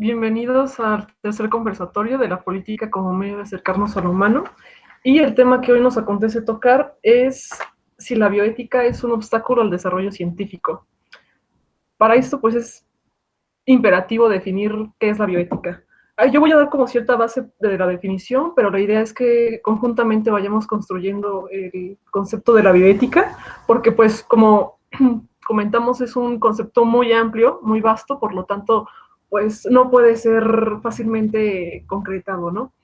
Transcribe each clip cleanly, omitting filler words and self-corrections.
Bienvenidos al tercer conversatorio de la política como medio de acercarnos al humano. Y el tema que hoy nos acontece tocar es si la bioética es un obstáculo al desarrollo científico. Para esto, pues es imperativo definir qué es la bioética. Yo voy a dar como cierta base de la definición, pero la idea es que conjuntamente vayamos construyendo el concepto de la bioética, porque pues como comentamos es un concepto muy amplio, muy vasto, por lo tanto pues no puede ser fácilmente concretado, ¿no?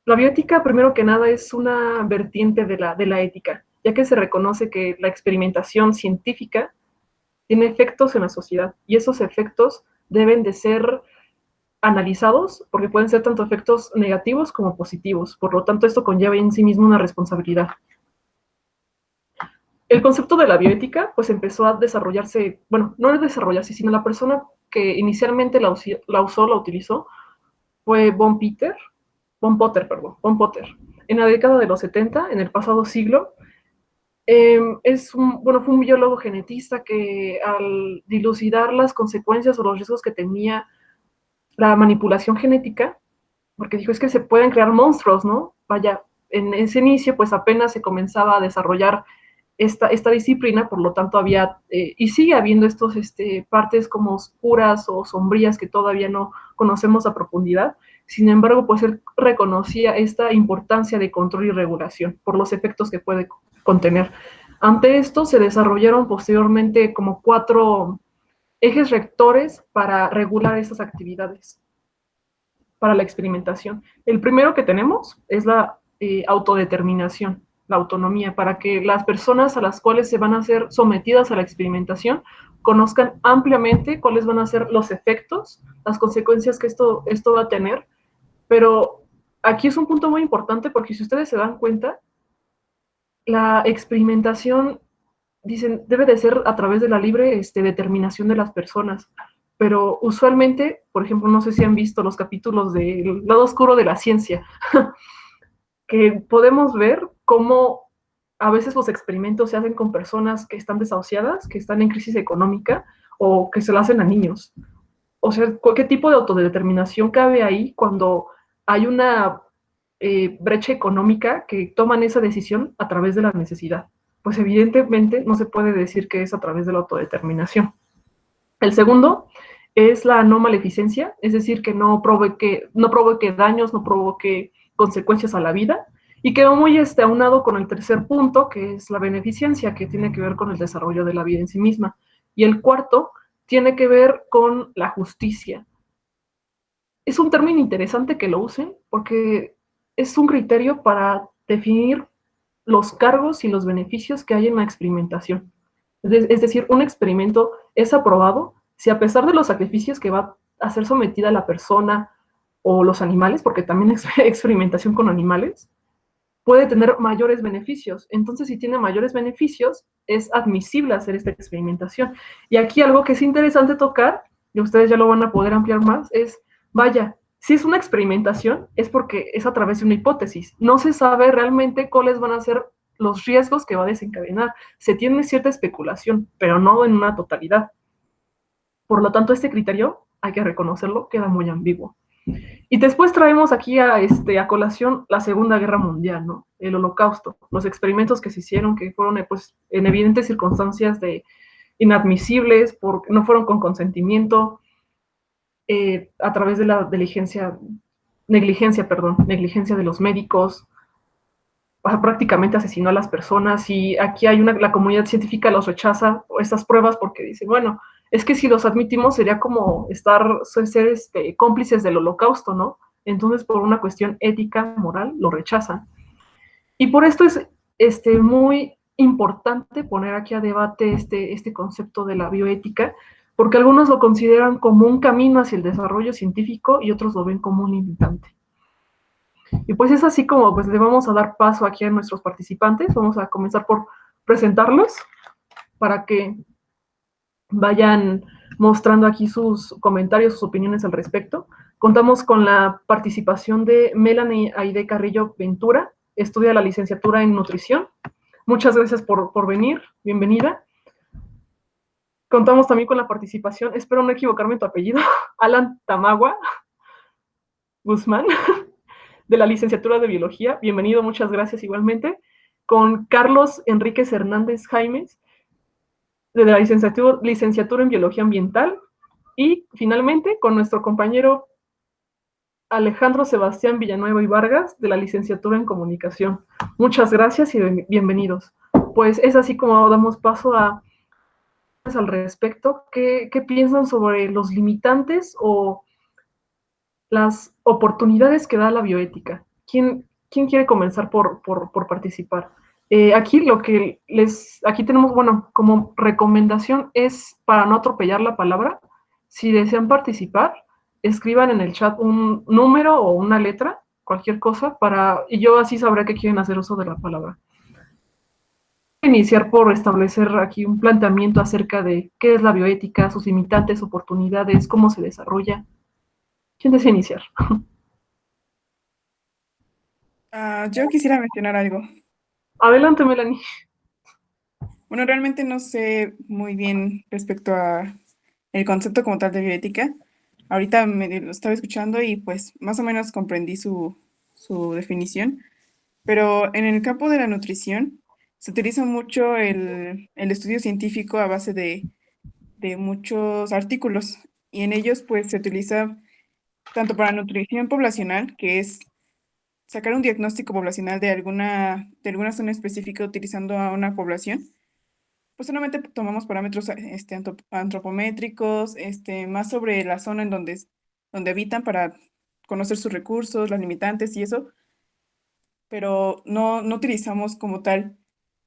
La bioética, primero que nada, es una vertiente de la ética, ya que se reconoce que la experimentación científica tiene efectos en la sociedad y esos efectos deben de ser analizados porque pueden ser tanto efectos negativos como positivos. Por lo tanto, esto conlleva en sí mismo una responsabilidad. El concepto de la bioética pues empezó a desarrollarse, bueno, no es desarrollarse, sino la persona que inicialmente la utilizó, fue Von Potter. En la década de los 70, en el pasado siglo, fue un biólogo genetista que al dilucidar las consecuencias o los riesgos que tenía la manipulación genética, porque dijo, es que se pueden crear monstruos, ¿no? Vaya, en ese inicio, pues apenas se comenzaba a desarrollar esta disciplina, por lo tanto había, y sigue habiendo estos partes como oscuras o sombrías que todavía no conocemos a profundidad. Sin embargo, pues él reconocía esta importancia de control y regulación por los efectos que puede contener. Ante esto se desarrollaron posteriormente como 4 ejes rectores para regular estas actividades, para la experimentación. El primero que tenemos es la autodeterminación, la autonomía, para que las personas a las cuales se van a ser sometidas a la experimentación conozcan ampliamente cuáles van a ser los efectos, las consecuencias que esto va a tener. Pero aquí es un punto muy importante porque si ustedes se dan cuenta, la experimentación, dicen, debe de ser a través de la libre determinación de las personas. Pero usualmente, por ejemplo, no sé si han visto los capítulos del lado oscuro de la ciencia, que podemos ver cómo a veces los experimentos se hacen con personas que están desahuciadas, que están en crisis económica o que se lo hacen a niños. O sea, ¿qué tipo de autodeterminación cabe ahí cuando hay una brecha económica que toman esa decisión a través de la necesidad? Pues evidentemente no se puede decir que es a través de la autodeterminación. El segundo es la no maleficencia, es decir, que no provoque daños, no provoque consecuencias a la vida, y quedó muy aunado con el tercer punto, que es la beneficencia, que tiene que ver con el desarrollo de la vida en sí misma. Y el cuarto tiene que ver con la justicia. Es un término interesante que lo usen porque es un criterio para definir los cargos y los beneficios que hay en la experimentación. Es decir, un experimento es aprobado si a pesar de los sacrificios que va a ser sometida la persona o los animales, porque también es experimentación con animales, puede tener mayores beneficios. Entonces, si tiene mayores beneficios, es admisible hacer esta experimentación. Y aquí algo que es interesante tocar, y ustedes ya lo van a poder ampliar más, es, vaya, si es una experimentación, es porque es a través de una hipótesis. No se sabe realmente cuáles van a ser los riesgos que va a desencadenar. Se tiene cierta especulación, pero no en una totalidad. Por lo tanto, este criterio, hay que reconocerlo, queda muy ambiguo. Y después traemos aquí a colación la Segunda Guerra Mundial, ¿no? El Holocausto, los experimentos que se hicieron, que fueron pues, en evidentes circunstancias de inadmisibles, porque no fueron con consentimiento, a través de la negligencia de los médicos, prácticamente asesinó a las personas y aquí la comunidad científica los rechaza, estas pruebas, porque dice, bueno, es que si los admitimos sería como ser cómplices del holocausto, ¿no? Entonces, por una cuestión ética, moral, lo rechazan. Y por esto es muy importante poner aquí a debate este concepto de la bioética, porque algunos lo consideran como un camino hacia el desarrollo científico y otros lo ven como un limitante. Y pues es así como pues le vamos a dar paso aquí a nuestros participantes. Vamos a comenzar por presentarlos para que vayan mostrando aquí sus comentarios, sus opiniones al respecto. Contamos con la participación de Melanie Aide Carrillo Ventura, estudia la licenciatura en nutrición. Muchas gracias por venir, bienvenida. Contamos también con la participación, espero no equivocarme en tu apellido, Alan Tamagua Guzmán, de la licenciatura de Biología. Bienvenido, muchas gracias igualmente. Con Carlos Enríquez Hernández Jaimes, de la licenciatura en Biología Ambiental. Y finalmente con nuestro compañero Alejandro Sebastián Villanueva y Vargas, de la licenciatura en Comunicación. Muchas gracias y bienvenidos. Pues es así como damos paso a al respecto. ¿Qué piensan sobre los limitantes o las oportunidades que da la bioética? ¿Quién quiere comenzar por participar? Aquí lo que aquí tenemos, bueno, como recomendación es para no atropellar la palabra. Si desean participar, escriban en el chat un número o una letra, cualquier cosa, y yo así sabré que quieren hacer uso de la palabra. Iniciar por establecer aquí un planteamiento acerca de qué es la bioética, sus limitantes, oportunidades, cómo se desarrolla. ¿Quién desea iniciar? Yo quisiera mencionar algo. Adelante, Melanie. Bueno, realmente no sé muy bien respecto a el concepto como tal de bioética. Ahorita me lo estaba escuchando y pues más o menos comprendí su definición, pero en el campo de la nutrición se utiliza mucho el estudio científico a base de muchos artículos y en ellos pues se utiliza tanto para nutrición poblacional, que es sacar un diagnóstico poblacional de alguna zona específica utilizando a una población. Pues solamente tomamos parámetros antropométricos, más sobre la zona en donde habitan para conocer sus recursos, las limitantes y eso, pero no utilizamos como tal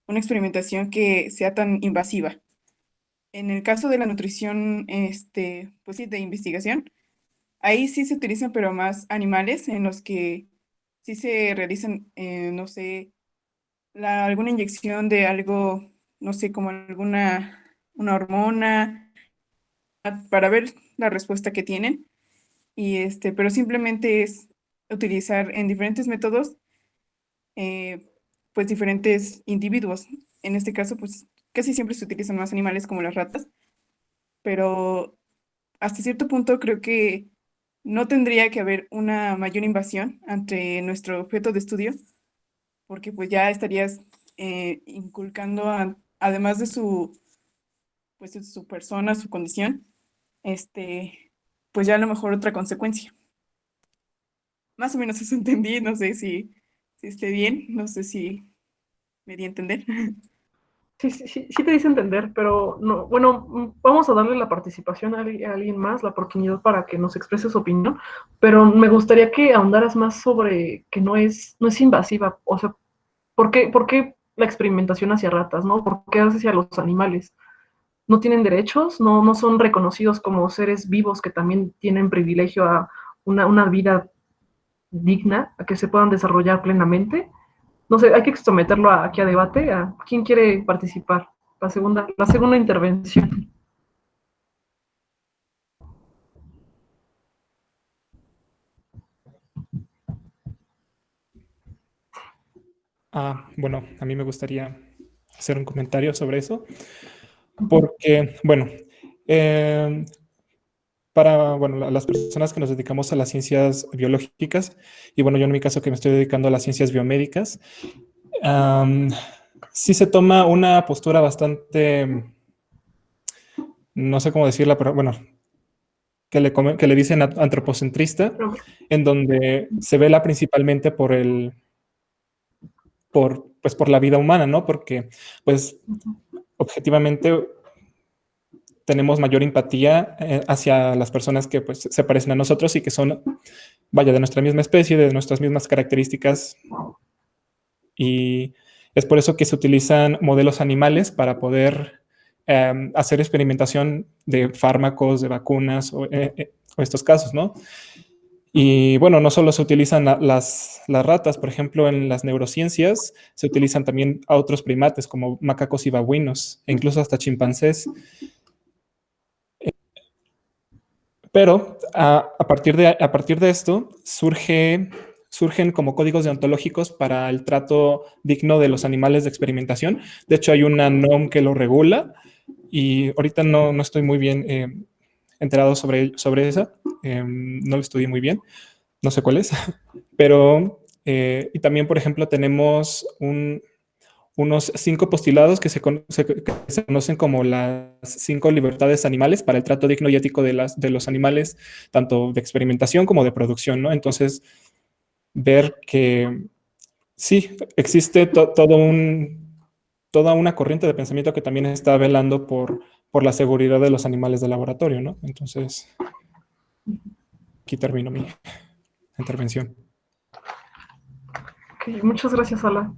una experimentación que sea tan invasiva. En el caso de la nutrición, pues sí, de investigación, ahí sí se utilizan, pero más animales en los que sí se realizan, no sé, alguna inyección de algo, no sé, como una hormona, para ver la respuesta que tienen. Pero simplemente es utilizar en diferentes métodos, eh, pues diferentes individuos. En este caso, pues casi siempre se utilizan más animales como las ratas, pero hasta cierto punto creo que no tendría que haber una mayor invasión ante nuestro objeto de estudio, porque pues ya estarías inculcando, además de pues, de su persona, su condición, pues ya a lo mejor otra consecuencia. Más o menos eso entendí, no sé si esté bien, no sé si me di a entender. Sí te dice entender, pero no, bueno, vamos a darle la participación a alguien más, la oportunidad para que nos exprese su opinión, pero me gustaría que ahondaras más sobre que no es invasiva, o sea, ¿por qué la experimentación hacia ratas, ¿no? ¿Por qué hacia los animales? ¿No tienen derechos? ¿No son reconocidos como seres vivos que también tienen privilegio a una vida digna, a que se puedan desarrollar plenamente? No sé, hay que someterlo aquí a debate. ¿Quién quiere participar? La segunda intervención. Bueno, a mí me gustaría hacer un comentario sobre eso, porque, bueno, eh, para bueno, las personas que nos dedicamos a las ciencias biológicas, y bueno, yo en mi caso que me estoy dedicando a las ciencias biomédicas, sí se toma una postura bastante, no sé cómo decirla, pero bueno, que le dicen antropocentrista, en donde se vela principalmente pues, por la vida humana, ¿no? Porque, pues, objetivamente tenemos mayor empatía hacia las personas que pues, se parecen a nosotros y que son, vaya, de nuestra misma especie, de nuestras mismas características. Y es por eso que se utilizan modelos animales para poder hacer experimentación de fármacos, de vacunas o estos casos, ¿no? Y bueno, no solo se utilizan las ratas, por ejemplo, en las neurociencias se utilizan también a otros primates como macacos y babuinos, e incluso hasta chimpancés. Pero a partir de esto surgen como códigos deontológicos para el trato digno de los animales de experimentación. De hecho, hay una NOM que lo regula y ahorita no estoy muy bien enterado sobre esa, no lo estudié muy bien, no sé cuál es, pero, y también, por ejemplo, tenemos unos 5 postulados que se conocen como las 5 libertades animales para el trato digno y ético de los animales, tanto de experimentación como de producción, ¿no? Entonces, ver que sí, existe toda una corriente de pensamiento que también está velando por la seguridad de los animales de laboratorio, ¿no? Entonces, aquí termino mi intervención. Ok, muchas gracias, Alan.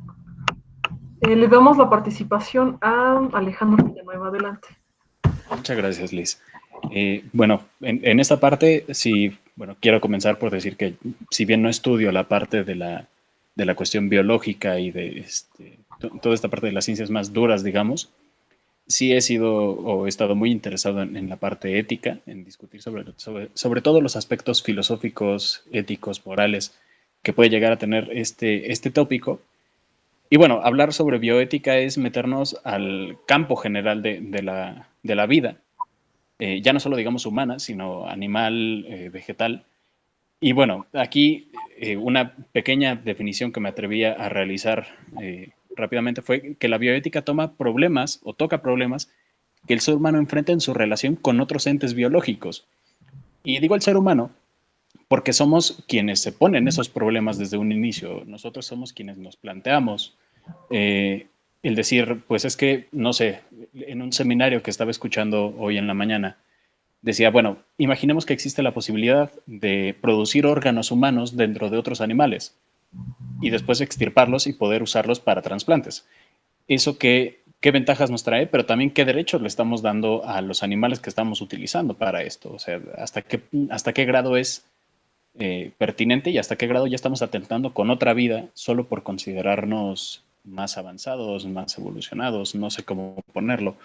Le damos la participación a Alejandro Villanueva. Adelante. Muchas gracias, Liz. Bueno, en esta parte sí, bueno, quiero comenzar por decir que si bien no estudio la parte de la cuestión biológica y de toda esta parte de las ciencias más duras, digamos, sí he sido o he estado muy interesado en la parte ética, en discutir sobre todo los aspectos filosóficos, éticos, morales que puede llegar a tener este tópico. Y bueno, hablar sobre bioética es meternos al campo general de la vida, ya no solo digamos humana, sino animal, vegetal. Y bueno, aquí una pequeña definición que me atrevía a realizar rápidamente fue que la bioética toma problemas o toca problemas que el ser humano enfrenta en su relación con otros entes biológicos. Y digo el ser humano porque somos quienes se ponen esos problemas desde un inicio. Nosotros somos quienes nos planteamos eh, el decir, pues es que, no sé, en un seminario que estaba escuchando hoy en la mañana, decía, bueno, imaginemos que existe la posibilidad de producir órganos humanos dentro de otros animales y después extirparlos y poder usarlos para trasplantes. Eso qué ventajas nos trae, pero también qué derechos le estamos dando a los animales que estamos utilizando para esto. O sea, hasta qué grado es pertinente y hasta qué grado ya estamos atentando con otra vida solo por considerarnos más avanzados, más evolucionados, no sé cómo ponerlo.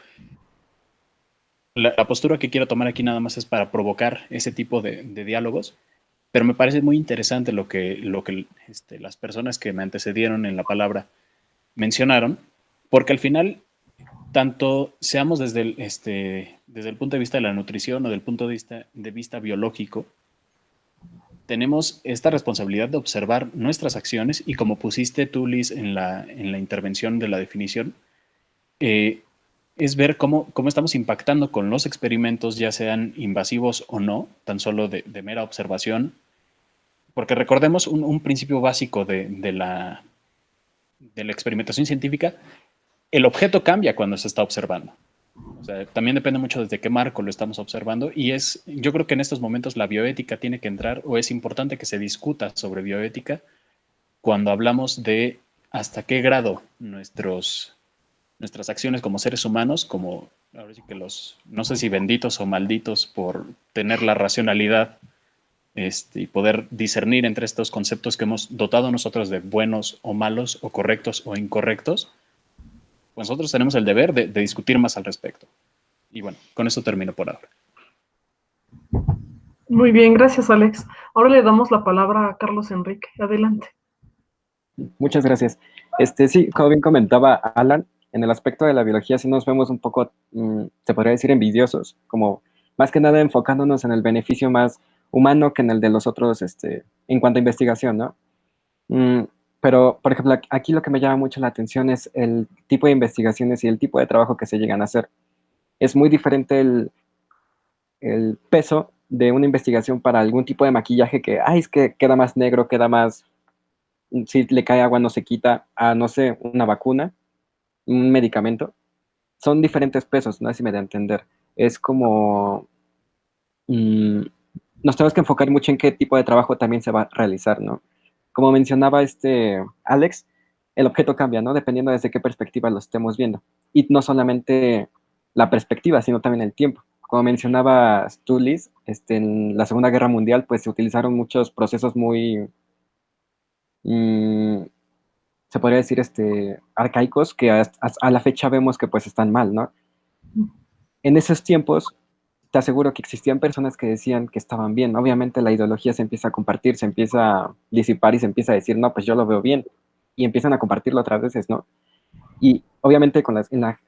La postura que quiero tomar aquí nada más es para provocar ese tipo de diálogos, pero me parece muy interesante lo que las personas que me antecedieron en la palabra mencionaron, porque al final, tanto seamos desde el punto de vista de la nutrición o del punto de vista biológico, tenemos esta responsabilidad de observar nuestras acciones y como pusiste tú, Liz, en la intervención de la definición, eh, es ver cómo estamos impactando con los experimentos, ya sean invasivos o no, tan solo de mera observación, porque recordemos un principio básico de la experimentación científica, el objeto cambia cuando se está observando. O sea, también depende mucho desde qué marco lo estamos observando y yo creo que en estos momentos la bioética tiene que entrar o es importante que se discuta sobre bioética cuando hablamos de hasta qué grado nuestras acciones como seres humanos, como ahora sí que no sé si benditos o malditos por tener la racionalidad y poder discernir entre estos conceptos que hemos dotado nosotros de buenos o malos o correctos o incorrectos, pues nosotros tenemos el deber de discutir más al respecto. Y bueno, con eso termino por ahora. Muy bien, gracias, Alex. Ahora le damos la palabra a Carlos Enrique. Adelante. Muchas gracias. Sí, como bien comentaba Alan, en el aspecto de la biología sí nos vemos un poco, se podría decir, envidiosos, como más que nada enfocándonos en el beneficio más humano que en el de los otros, en cuanto a investigación, ¿no? Pero, por ejemplo, aquí lo que me llama mucho la atención es el tipo de investigaciones y el tipo de trabajo que se llegan a hacer. Es muy diferente el peso de una investigación para algún tipo de maquillaje que, ay, es que queda más negro, queda más, si le cae agua no se quita, a, no sé, una vacuna, un medicamento. Son diferentes pesos, no sé si me da a entender. Es como, nos tenemos que enfocar mucho en qué tipo de trabajo también se va a realizar, ¿no? Como mencionaba Alex, el objeto cambia, ¿no? Dependiendo desde qué perspectiva lo estemos viendo. Y no solamente la perspectiva, sino también el tiempo. Como mencionaba Stulis, en la Segunda Guerra Mundial, pues se utilizaron muchos procesos muy, se podría decir, arcaicos, que a la fecha vemos que pues están mal, ¿no? En esos tiempos, te aseguro que existían personas que decían que estaban bien. Obviamente la ideología se empieza a compartir, se empieza a disipar y se empieza a decir, no, pues yo lo veo bien. Y empiezan a compartirlo otras veces, ¿no? Y obviamente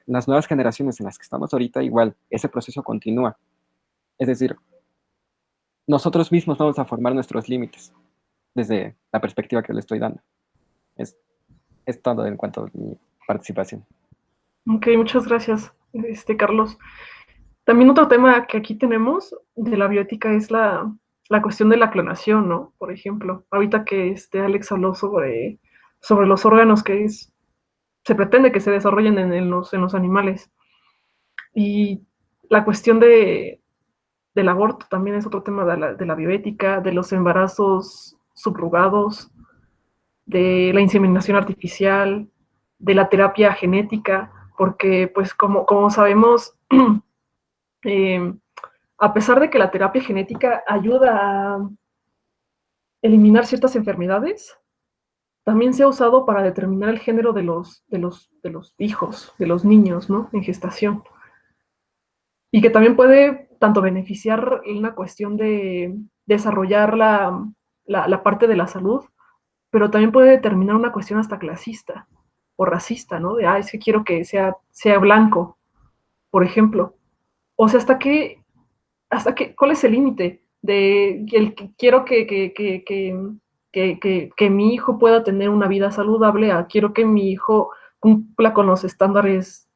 las nuevas generaciones en las que estamos ahorita, igual, ese proceso continúa. Es decir, nosotros mismos vamos a formar nuestros límites desde la perspectiva que le estoy dando. Es todo en cuanto a mi participación. Ok, muchas gracias, Carlos. También otro tema que aquí tenemos de la bioética es la cuestión de la clonación, ¿no? Por ejemplo, ahorita que Alex habló sobre los órganos se pretende que se desarrollen en los animales. Y la cuestión del aborto también es otro tema de la bioética, de los embarazos subrogados, de la inseminación artificial, de la terapia genética, porque pues como sabemos, eh, a pesar de que la terapia genética ayuda a eliminar ciertas enfermedades, también se ha usado para determinar el género de los hijos, de los niños, ¿no? En gestación. Y que también puede tanto beneficiar en una cuestión de desarrollar la parte de la salud, pero también puede determinar una cuestión hasta clasista o racista, ¿no? Es que quiero que sea blanco, por ejemplo. O sea, ¿cuál es el límite de que quiero que mi hijo pueda tener una vida saludable a quiero que mi hijo cumpla con los estándares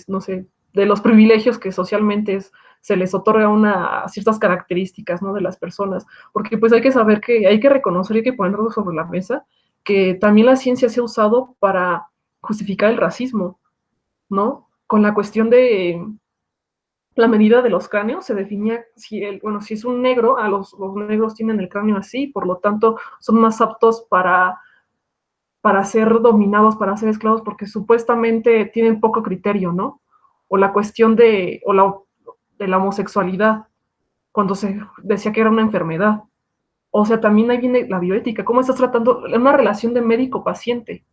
no sé, de los privilegios que socialmente se les otorga a ciertas características, ¿no? De las personas, porque pues hay que saber que hay que reconocer y hay que ponerlo sobre la mesa que también la ciencia se ha usado para justificar el racismo, ¿no? Con la cuestión de la medida de los cráneos se definía si es un negro, los negros tienen el cráneo así, por lo tanto son más aptos para ser dominados, para ser esclavos, porque supuestamente tienen poco criterio, ¿no? O la cuestión de la homosexualidad, cuando se decía que era una enfermedad. O sea, también ahí viene la bioética, cómo estás tratando una relación de médico-paciente.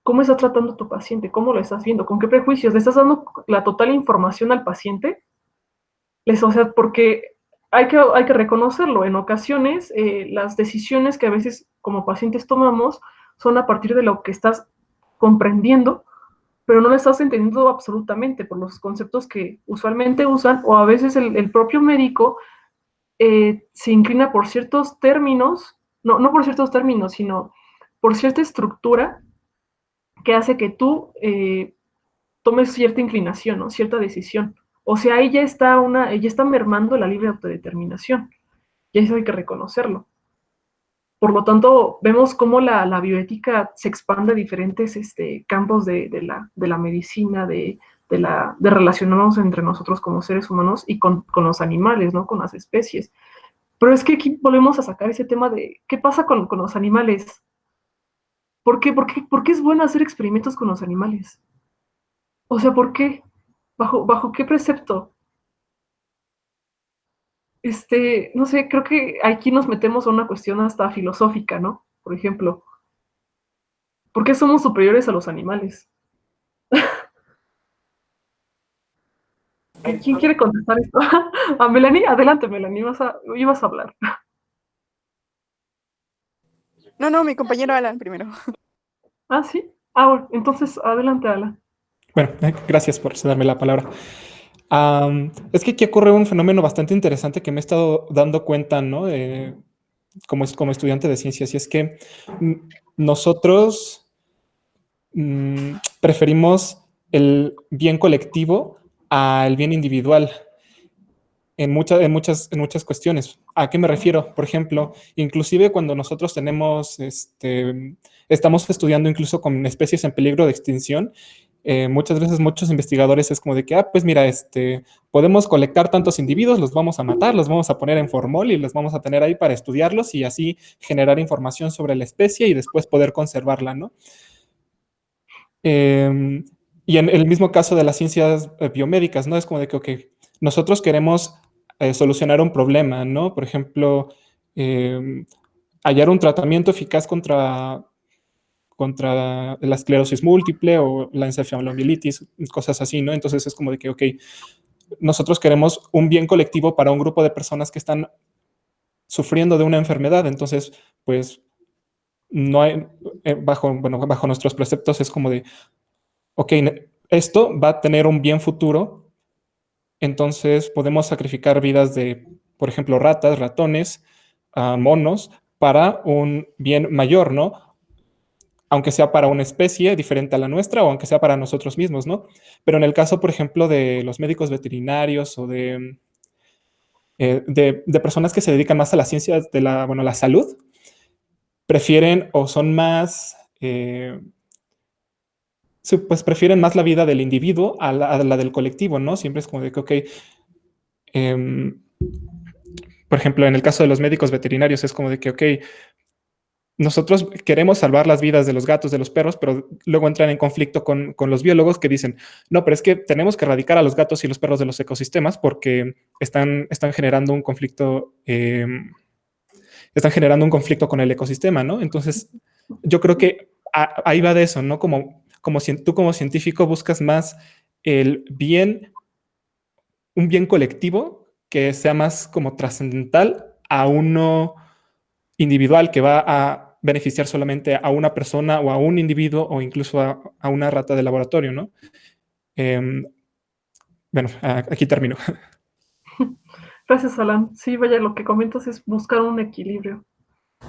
¿Cómo estás tratando a tu paciente? ¿Cómo lo estás viendo? ¿Con qué prejuicios? ¿Le estás dando la total información al paciente? O sea, porque hay que reconocerlo, en ocasiones las decisiones que a veces como pacientes tomamos son a partir de lo que estás comprendiendo, pero no lo estás entendiendo absolutamente por los conceptos que usualmente usan, o a veces el propio médico se inclina por ciertos términos, no por ciertos términos, sino por cierta estructura que hace que tú tomes cierta inclinación, ¿no? Cierta decisión. O sea, ahí ya está mermando la libre autodeterminación. Y eso hay que reconocerlo. Por lo tanto, vemos cómo la bioética se expande a diferentes campos de la medicina, de relacionarnos entre nosotros como seres humanos y con los animales, ¿no? Con las especies. Pero es que aquí volvemos a sacar ese tema de qué pasa con los animales. ¿Por qué es bueno hacer experimentos con los animales? O sea, ¿por qué? ¿Bajo qué precepto? No sé, creo que aquí nos metemos a una cuestión hasta filosófica, ¿no? Por ejemplo, ¿por qué somos superiores a los animales? ¿Quién quiere contestar esto? A Melanie, adelante, Melanie, ibas a hablar. No, mi compañero Alan primero. Ah, sí. Ah, bueno, entonces, adelante, Ala. Bueno, gracias por darme la palabra. Es que aquí ocurre un fenómeno bastante interesante que me he estado dando cuenta, ¿no? Como estudiante de ciencias, y es que nosotros preferimos el bien colectivo al bien individual en muchas cuestiones. ¿A qué me refiero? Por ejemplo, inclusive cuando nosotros estamos estudiando incluso con especies en peligro de extinción, muchas veces muchos investigadores es como de que, pues mira, podemos colectar tantos individuos, los vamos a matar, los vamos a poner en formol y los vamos a tener ahí para estudiarlos y así generar información sobre la especie y después poder conservarla, ¿no? Y en el mismo caso de las ciencias biomédicas, ¿no? Es como de que, ok, nosotros queremos solucionar un problema, ¿no? Por ejemplo, hallar un tratamiento eficaz contra la esclerosis múltiple o la encefalomielitis, cosas así, ¿no? Entonces es como de que, ok, nosotros queremos un bien colectivo para un grupo de personas que están sufriendo de una enfermedad, entonces, pues no hay, bajo nuestros preceptos es como de, ok, esto va a tener un bien futuro, entonces podemos sacrificar vidas de, por ejemplo, ratas, ratones, monos, para un bien mayor, ¿no? Aunque sea para una especie diferente a la nuestra o aunque sea para nosotros mismos, ¿no? Pero en el caso, por ejemplo, de los médicos veterinarios o de personas que se dedican más a las ciencias de la salud, prefieren o son más, sí, pues prefieren más la vida del individuo a la del colectivo, ¿no? Siempre es como de que, ok, em, por ejemplo, en el caso de los médicos veterinarios es como de que, ok, nosotros queremos salvar las vidas de los gatos, de los perros, pero luego entran en conflicto con los biólogos que dicen, no, pero es que tenemos que erradicar a los gatos y los perros de los ecosistemas porque están generando un conflicto, están generando un conflicto con el ecosistema, ¿no? Entonces, yo creo que ahí va de eso, ¿no? Tú como científico buscas más el bien, un bien colectivo que sea más como trascendental a uno individual que va a beneficiar solamente a una persona o a un individuo o incluso a una rata de laboratorio, ¿no? Eh, bueno, aquí termino. Gracias, Alan. Sí, vaya, lo que comentas es buscar un equilibrio.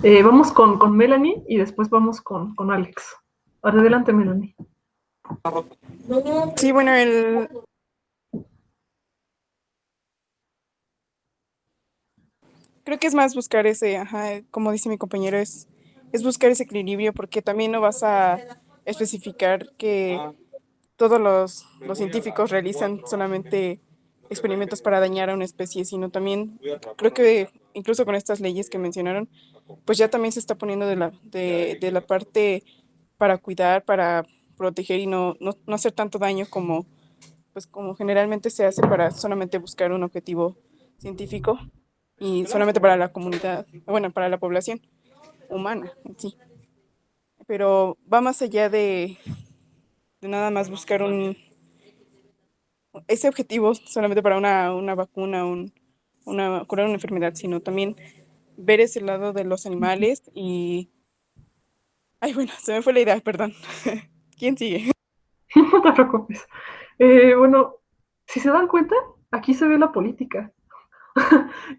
Vamos con Melanie y después vamos con Alex. Adelante, Melanie. Sí, bueno, creo que es más buscar ese, ajá, como dice mi compañero, es buscar ese equilibrio porque también no vas a especificar que todos los científicos realizan solamente experimentos para dañar a una especie, sino también creo que incluso con estas leyes que mencionaron, pues ya también se está poniendo de la parte para cuidar, para proteger y no hacer tanto daño como, pues, como generalmente se hace para solamente buscar un objetivo científico y solamente para la comunidad, bueno, para la población humana en sí. Pero va más allá de nada más buscar ese objetivo solamente para una vacuna, curar una enfermedad, sino también ver ese lado de los animales y... Ay, bueno, se me fue la idea, perdón. ¿Quién sigue? No te preocupes. Bueno, si se dan cuenta, aquí se ve la política.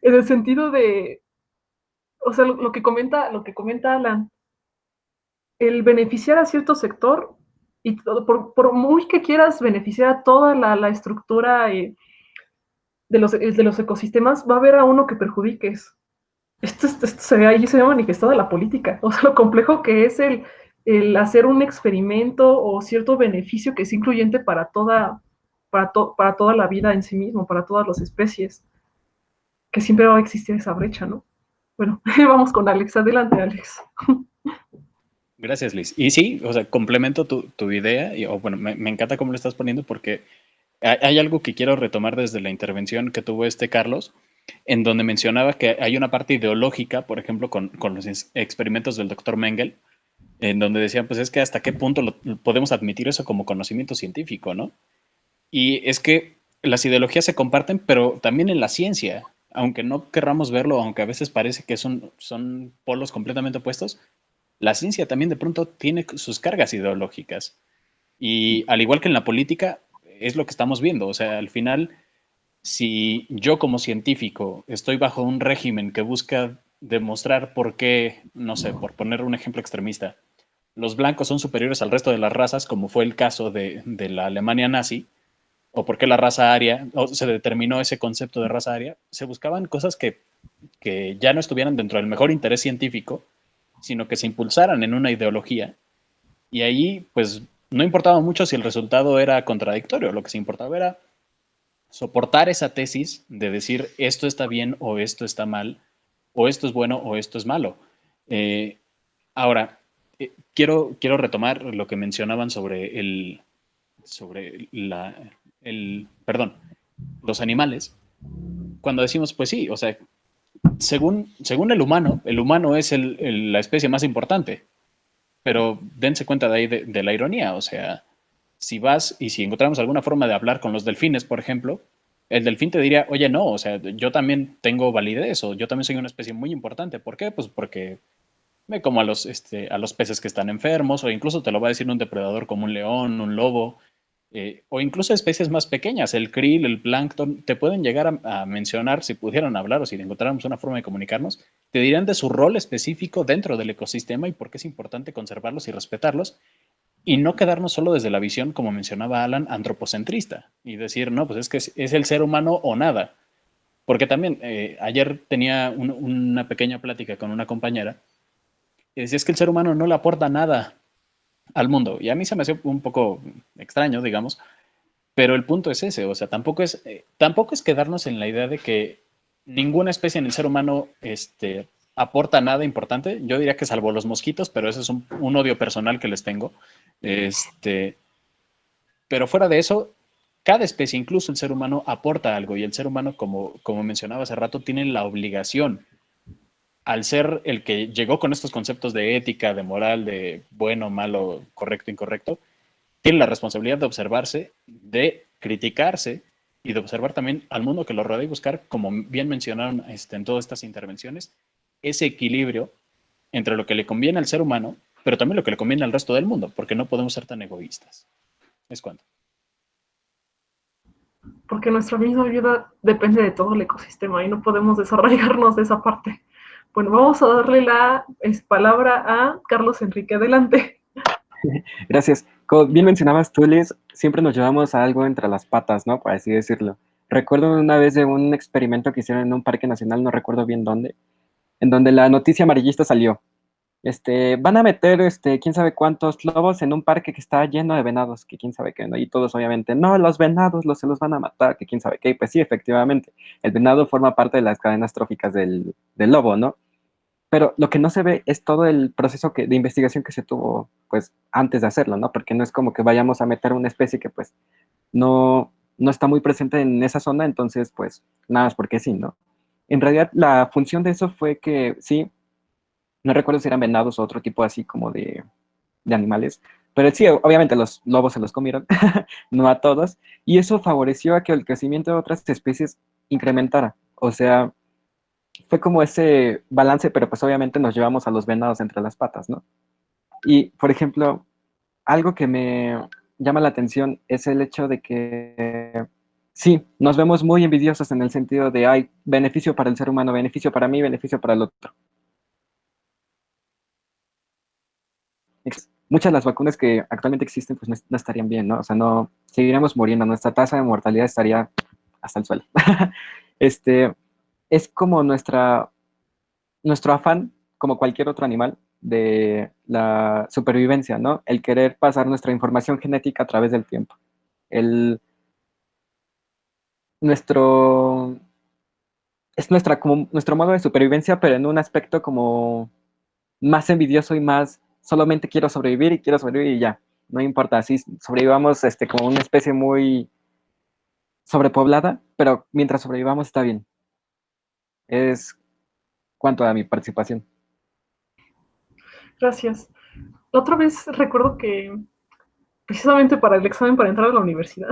En el sentido de, o sea, lo que comenta Alan, el beneficiar a cierto sector y por muy que quieras beneficiar a toda la estructura de los ecosistemas, va a haber a uno que perjudiques. Esto se ve ahí, se ve manifestada la política. O sea, lo complejo que es el hacer un experimento o cierto beneficio que es incluyente para toda la vida en sí mismo, para todas las especies, que siempre va a existir esa brecha, ¿no? Bueno, vamos con Alex. Adelante, Alex. Gracias, Liz. Y sí, o sea, complemento tu idea, o bueno, me encanta cómo lo estás poniendo porque hay algo que quiero retomar desde la intervención que tuvo Carlos, en donde mencionaba que hay una parte ideológica, por ejemplo, con los experimentos del doctor Mengel, en donde decían, pues es que hasta qué punto podemos admitir eso como conocimiento científico, ¿no? Y es que las ideologías se comparten, pero también en la ciencia, aunque no querramos verlo, aunque a veces parece que son polos completamente opuestos, la ciencia también de pronto tiene sus cargas ideológicas. Y al igual que en la política, es lo que estamos viendo. O sea, al final, si yo como científico estoy bajo un régimen que busca demostrar por qué, no sé, por poner un ejemplo extremista, los blancos son superiores al resto de las razas, como fue el caso de la Alemania nazi, o por qué la raza aria, o se determinó ese concepto de raza aria, se buscaban cosas que ya no estuvieran dentro del mejor interés científico, sino que se impulsaran en una ideología. Y ahí, pues, no importaba mucho si el resultado era contradictorio, lo que se importaba era soportar esa tesis de decir esto está bien o esto está mal, o esto es bueno o esto es malo. Eh, ahora, quiero retomar lo que mencionaban perdón, los animales. Cuando decimos, pues sí, o sea, según el humano es la especie más importante, pero dense cuenta de ahí de la ironía, o sea, si vas y si encontramos alguna forma de hablar con los delfines, por ejemplo, el delfín te diría, oye, no, o sea, yo también tengo validez o yo también soy una especie muy importante. ¿Por qué? Pues porque Ve como a los peces que están enfermos, o incluso te lo va a decir un depredador como un león, un lobo, o incluso especies más pequeñas, el krill, el plancton, te pueden llegar a mencionar, si pudieran hablar o si encontráramos una forma de comunicarnos, te dirán de su rol específico dentro del ecosistema y por qué es importante conservarlos y respetarlos, y no quedarnos solo desde la visión, como mencionaba Alan, antropocentrista, y decir, no, pues es que es el ser humano o nada. Porque también ayer tenía una pequeña plática con una compañera y decía, es que el ser humano no le aporta nada al mundo. Y a mí se me hace un poco extraño, digamos, pero el punto es ese, o sea, tampoco es quedarnos en la idea de que ninguna especie en el ser humano aporta nada importante. Yo diría que salvo los mosquitos, pero ese es un odio personal que les tengo. Este, pero fuera de eso, cada especie, incluso el ser humano, aporta algo y el ser humano, como mencionaba hace rato, tiene la obligación, al ser el que llegó con estos conceptos de ética, de moral, de bueno, malo, correcto, incorrecto, tiene la responsabilidad de observarse, de criticarse y de observar también al mundo que lo rodea y buscar, como bien mencionaron en todas estas intervenciones, ese equilibrio entre lo que le conviene al ser humano, pero también lo que le conviene al resto del mundo, porque no podemos ser tan egoístas. Es cuanto. Porque nuestra misma vida depende de todo el ecosistema y no podemos desarrollarnos de esa parte. Bueno, vamos a darle la palabra a Carlos Enrique. Adelante. Gracias. Como bien mencionabas tú, Liz, siempre nos llevamos a algo entre las patas, ¿no? Por así decirlo. Recuerdo una vez de un experimento que hicieron en un parque nacional, no recuerdo bien dónde, en donde la noticia amarillista salió. Van a meter, quién sabe cuántos lobos en un parque que está lleno de venados, que quién sabe qué, ¿no? Y todos obviamente, no, los venados se los van a matar, que quién sabe qué. Y pues sí, efectivamente, el venado forma parte de las cadenas tróficas del lobo, ¿no? Pero lo que no se ve es todo el proceso de investigación que se tuvo, pues, antes de hacerlo, ¿no? Porque no es como que vayamos a meter una especie que, pues, no está muy presente en esa zona, entonces, pues, nada más porque sí, ¿no? En realidad, la función de eso fue que, sí, no recuerdo si eran venados o otro tipo así como de animales, pero sí, obviamente los lobos se los comieron, no a todos, y eso favoreció a que el crecimiento de otras especies incrementara. O sea, fue como ese balance, pero pues obviamente nos llevamos a los venados entre las patas, ¿no? Y, por ejemplo, algo que me llama la atención es el hecho de que sí, nos vemos muy envidiosos en el sentido de hay beneficio para el ser humano, beneficio para mí, beneficio para el otro. Muchas de las vacunas que actualmente existen pues no estarían bien, ¿no? O sea, no seguiríamos muriendo, nuestra tasa de mortalidad estaría hasta el suelo. Es como nuestro afán, como cualquier otro animal, de la supervivencia, ¿no? El querer pasar nuestra información genética a través del tiempo. Nuestro, como nuestro modo de supervivencia, pero en un aspecto como más envidioso y más solamente quiero sobrevivir y ya. No importa, así sobrevivamos como una especie muy sobrepoblada, pero mientras sobrevivamos está bien. Es cuanto a mi participación. Gracias. La otra vez recuerdo que precisamente para el examen para entrar a la universidad,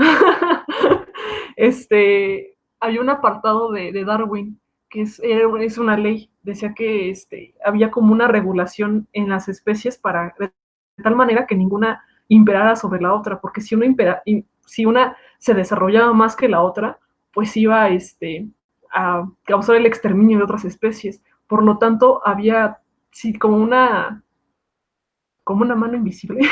hay un apartado de Darwin que es una ley. Decía que había como una regulación en las especies de tal manera que ninguna imperara sobre la otra, porque si una se desarrollaba más que la otra, pues iba a causar el exterminio de otras especies. Por lo tanto, había sí, como una mano invisible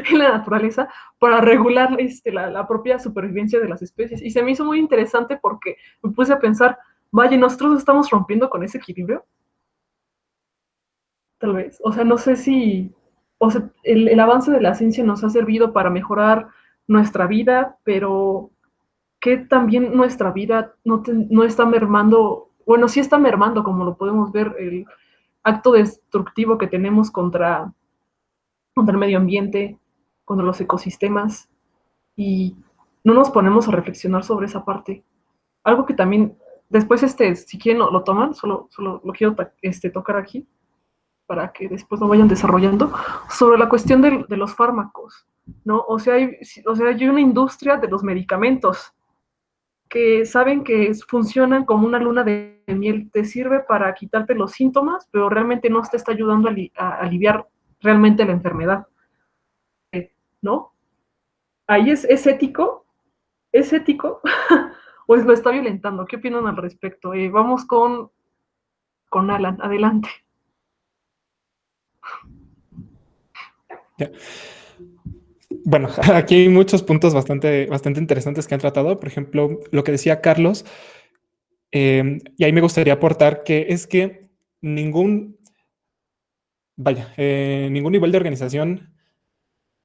en la naturaleza para regular la propia supervivencia de las especies. Y se me hizo muy interesante porque me puse a pensar, vaya, nosotros estamos rompiendo con ese equilibrio, tal vez. O sea, no sé si, o sea, el avance de la ciencia nos ha servido para mejorar nuestra vida, pero que también nuestra vida no está mermando, bueno, sí está mermando, como lo podemos ver, el acto destructivo que tenemos contra el medio ambiente, contra los ecosistemas, y no nos ponemos a reflexionar sobre esa parte. Algo que también, después, si quieren lo toman, solo lo quiero tocar aquí, para que después lo vayan desarrollando, sobre la cuestión de los fármacos, ¿no? O sea, hay una industria de los medicamentos, que saben que funcionan como una luna de miel, te sirve para quitarte los síntomas, pero realmente no te está ayudando a aliviar realmente la enfermedad, ¿no? Ahí es ético, o lo está violentando. ¿Qué opinan al respecto? Vamos con Alan, adelante. Ya. Bueno, aquí hay muchos puntos bastante interesantes que han tratado. Por ejemplo, lo que decía Carlos, y ahí me gustaría aportar que es que ningún, ningún nivel de organización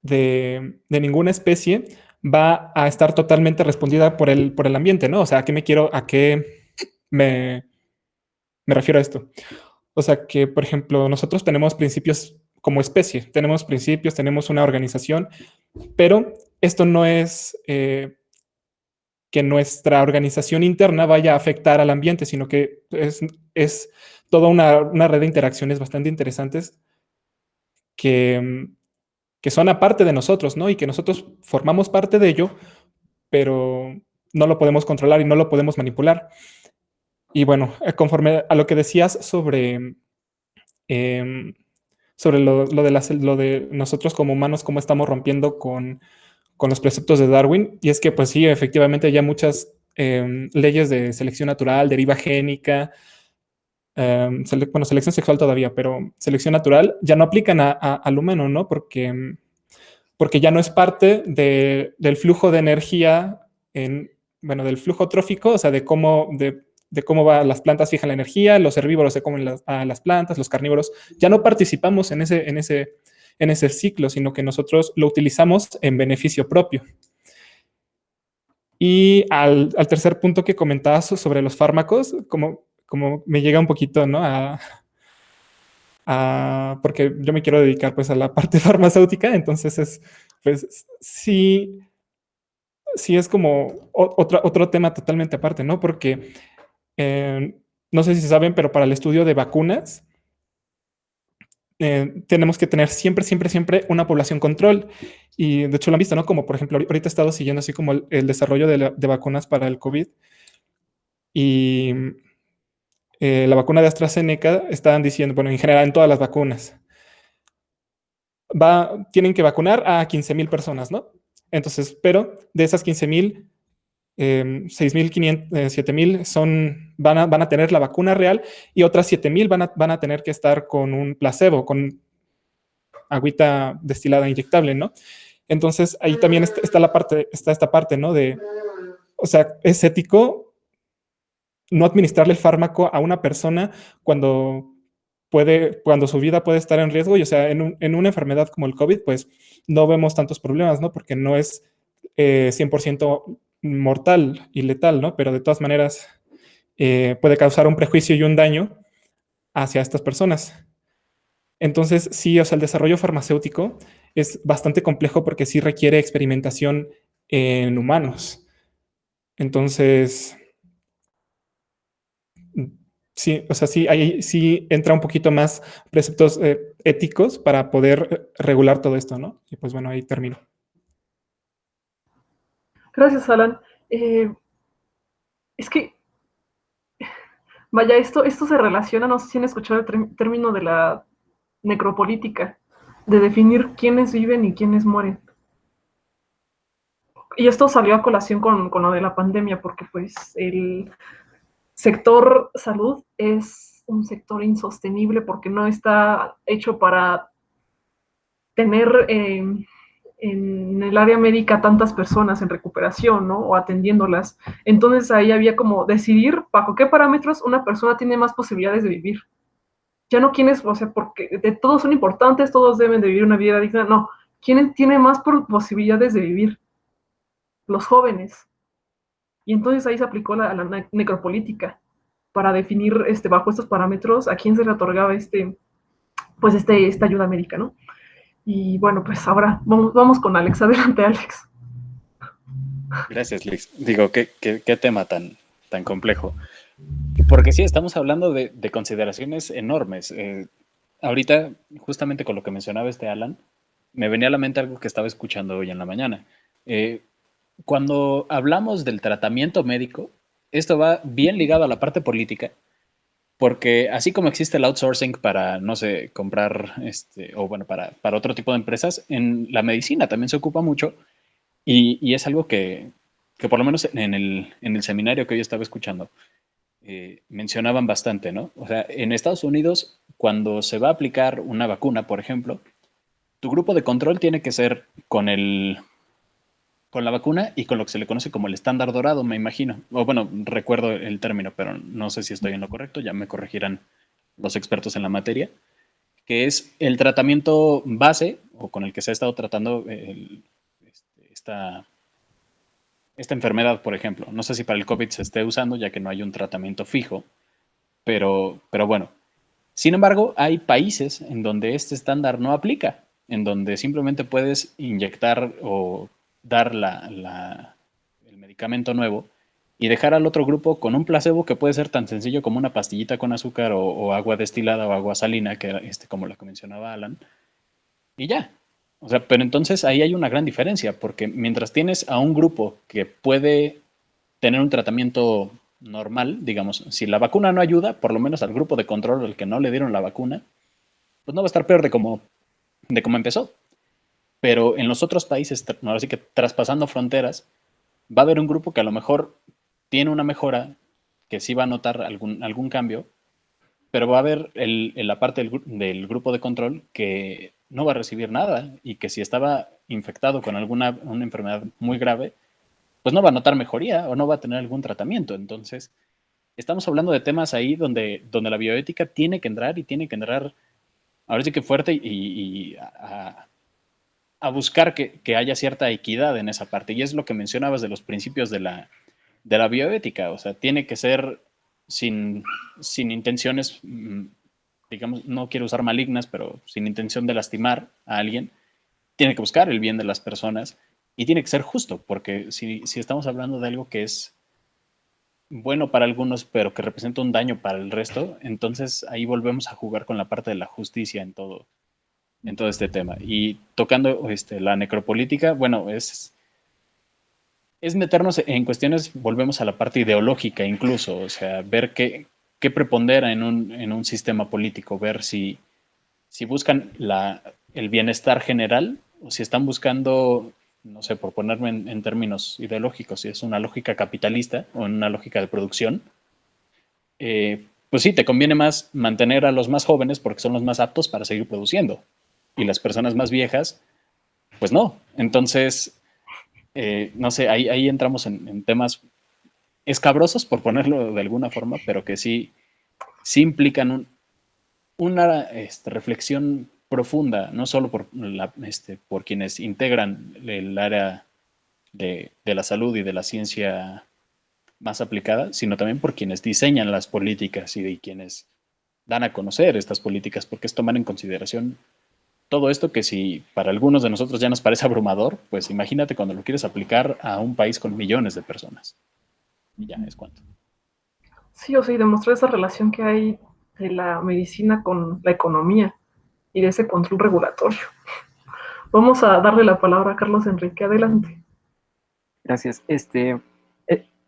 de ninguna especie va a estar totalmente respondida por el ambiente, ¿no? O sea, a qué me, me refiero a esto? O sea, que, por ejemplo, nosotros tenemos principios como especie, tenemos principios, tenemos una organización, pero esto no es que nuestra organización interna vaya a afectar al ambiente, sino que es toda una red de interacciones bastante interesantes que, que son aparte de nosotros, ¿no? Y que nosotros formamos parte de ello, pero no lo podemos controlar y no lo podemos manipular. Y bueno, conforme a lo que decías eh, sobre lo de nosotros como humanos, cómo estamos rompiendo con los preceptos de Darwin, y es que pues sí, efectivamente hay muchas leyes de selección natural, deriva génica, bueno, selección sexual todavía, pero selección natural ya no aplican al humano, ¿no? Porque ya no es parte del flujo de energía, bueno, del flujo trófico, o sea, de cómo las plantas fijan la energía, los herbívoros se comen a las plantas, los carnívoros, ya no participamos en ese ciclo, sino que nosotros lo utilizamos en beneficio propio. Y al tercer punto que comentabas sobre los fármacos, como me llega un poquito, ¿no? Porque yo me quiero dedicar pues a la parte farmacéutica, entonces pues sí, sí es como otro tema totalmente aparte, ¿no? Porque no sé si saben, pero para el estudio de vacunas tenemos que tener siempre una población control. Y de hecho lo han visto, ¿no? Como por ejemplo, ahorita he estado siguiendo así como el desarrollo de vacunas para el COVID. Y la vacuna de AstraZeneca estaban diciendo, bueno, en general en todas las vacunas, tienen que vacunar a 15,000 personas, ¿no? Entonces, pero de esas 15,000, 6,500, 7,000 van a tener la vacuna real y otras 7,000 van a tener que estar con un placebo, con agüita destilada inyectable, ¿no? Entonces, ahí también está esta parte, ¿no? O sea, es ético no administrarle el fármaco a una persona cuando cuando su vida puede estar en riesgo. Y, o sea, en una enfermedad como el COVID, pues no vemos tantos problemas, ¿no? Porque no es 100% mortal y letal, ¿no? Pero de todas maneras puede causar un prejuicio y un daño hacia estas personas. Entonces, sí, o sea, el desarrollo farmacéutico es bastante complejo porque sí requiere experimentación en humanos. Entonces, sí, o sea, sí, ahí sí entra un poquito más preceptos éticos para poder regular todo esto, ¿no? Y pues bueno, ahí termino. Gracias, Alan. Es que, vaya, esto se relaciona, no sé si han escuchado el término de la necropolítica, de definir quiénes viven y quiénes mueren. Y esto salió a colación con lo de la pandemia, porque pues el sector salud es un sector insostenible porque no está hecho para tener en el área médica tantas personas en recuperación, ¿no? O atendiéndolas. Entonces ahí había como decidir bajo qué parámetros una persona tiene más posibilidades de vivir. Ya no quiénes, o sea, porque todos son importantes, todos deben de vivir una vida digna, no. ¿Quién tiene más posibilidades de vivir? Los jóvenes. Y entonces ahí se aplicó la necropolítica para definir bajo estos parámetros a quién se le otorgaba pues esta ayuda médica, ¿no? Y bueno, pues ahora vamos con Alex. Adelante, Alex. Gracias, Liz. Digo, qué tema tan complejo. Porque sí, estamos hablando de consideraciones enormes. Ahorita, justamente con lo que mencionaba Alan, me venía a la mente algo que estaba escuchando hoy en la mañana. cuando hablamos del tratamiento médico, esto va bien ligado a la parte política, porque así como existe el outsourcing para, no sé, comprar, o bueno, para otro tipo de empresas, en la medicina también se ocupa mucho y es algo que por lo menos en el seminario que hoy estaba escuchando, mencionaban bastante, ¿no? O sea, en Estados Unidos, cuando se va a aplicar una vacuna, por ejemplo, tu grupo de control tiene que ser con la vacuna y con lo que se le conoce como el estándar dorado, me imagino. O bueno, recuerdo el término, pero no sé si estoy en lo correcto, ya me corregirán los expertos en la materia, que es el tratamiento base o con el que se ha estado tratando esta, esta enfermedad, por ejemplo. No sé si para el COVID se esté usando, ya que no hay un tratamiento fijo, pero bueno. Sin embargo, hay países en donde este estándar no aplica, en donde simplemente puedes inyectar o dar el medicamento nuevo y dejar al otro grupo con un placebo que puede ser tan sencillo como una pastillita con azúcar o agua destilada o agua salina, que como la que mencionaba Alan, y ya. O sea, pero entonces ahí hay una gran diferencia, porque mientras tienes a un grupo que puede tener un tratamiento normal, digamos, si la vacuna no ayuda, por lo menos al grupo de control al que no le dieron la vacuna, pues no va a estar peor de cómo empezó. Pero en los otros países, ahora sí que traspasando fronteras, va a haber un grupo que a lo mejor tiene una mejora, que sí va a notar algún cambio, pero va a haber la parte del grupo de control que no va a recibir nada y que si estaba infectado con una enfermedad muy grave, pues no va a notar mejoría o no va a tener algún tratamiento. Entonces, estamos hablando de temas ahí donde la bioética tiene que entrar y tiene que entrar, ahora sí que fuerte y a buscar que haya cierta equidad en esa parte. Y es lo que mencionabas de los principios de la bioética. O sea, tiene que ser sin, sin intenciones, digamos, no quiero usar malignas, pero sin intención de lastimar a alguien. Tiene que buscar el bien de las personas y tiene que ser justo, porque si estamos hablando de algo que es bueno para algunos, pero que representa un daño para el resto, entonces ahí volvemos a jugar con la parte de la justicia en todo este tema. Y tocando la necropolítica, bueno, es meternos en cuestiones, volvemos a la parte ideológica incluso, o sea, ver qué prepondera en un sistema político, ver si buscan el bienestar general o si están buscando, no sé, por ponerme en términos ideológicos, si es una lógica capitalista o una lógica de producción, pues sí, te conviene más mantener a los más jóvenes porque son los más aptos para seguir produciendo. Y las personas más viejas, pues no. Entonces, no sé, ahí entramos en temas escabrosos, por ponerlo de alguna forma, pero que sí implican una reflexión profunda, no solo por quienes integran el área de la salud y de la ciencia más aplicada, sino también por quienes diseñan las políticas y de quienes dan a conocer estas políticas, porque es tomar en consideración todo esto que si para algunos de nosotros ya nos parece abrumador, pues imagínate cuando lo quieres aplicar a un país con millones de personas. Y ya es cuanto. Sí, o sea, y demostrar esa relación que hay de la medicina con la economía y de ese control regulatorio. Vamos a darle la palabra a Carlos Enrique. Adelante. Gracias.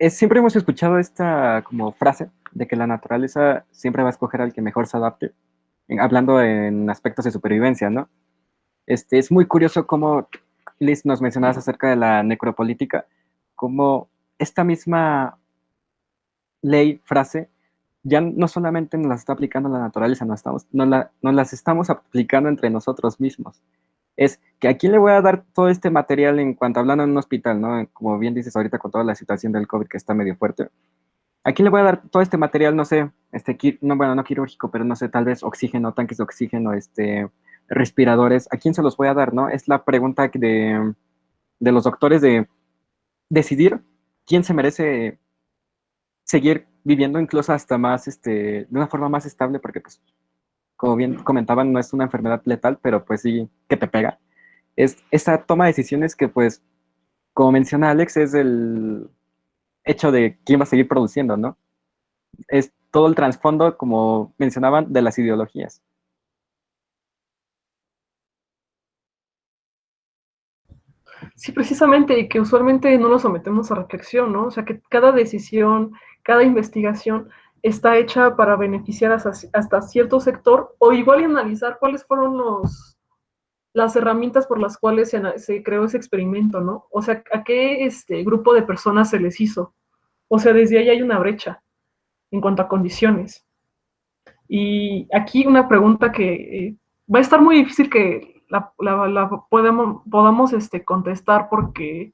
Siempre hemos escuchado esta como frase de que la naturaleza siempre va a escoger al que mejor se adapte, hablando en aspectos de supervivencia, ¿no? Es muy curioso cómo, Liz, nos mencionabas acerca de la necropolítica, cómo esta misma ley, frase, ya no solamente nos la está aplicando la naturaleza, nos las estamos aplicando entre nosotros mismos. Es que a quién le voy a dar todo este material en cuanto hablando en un hospital, ¿no? Como bien dices ahorita con toda la situación del COVID que está medio fuerte. ¿A quién le voy a dar todo este material, no sé, no, bueno, no quirúrgico, pero no sé, tal vez oxígeno, tanques de oxígeno, respiradores? ¿A quién se los voy a dar, no? Es la pregunta de los doctores de decidir quién se merece seguir viviendo incluso hasta más, de una forma más estable, porque pues, como bien comentaban, no es una enfermedad letal, pero pues sí que te pega. Es esa toma de decisiones que pues, como menciona Alex, es el hecho de quién va a seguir produciendo, ¿no? Es todo el trasfondo, como mencionaban, de las ideologías. Sí, precisamente, y que usualmente no nos sometemos a reflexión, ¿no? O sea, que cada decisión, cada investigación está hecha para beneficiar hasta cierto sector, o igual y analizar cuáles fueron las herramientas por las cuales se creó ese experimento, ¿no? O sea, a qué grupo de personas se les hizo. O sea, desde ahí hay una brecha en cuanto a condiciones. Y aquí una pregunta que va a estar muy difícil que la podamos contestar, porque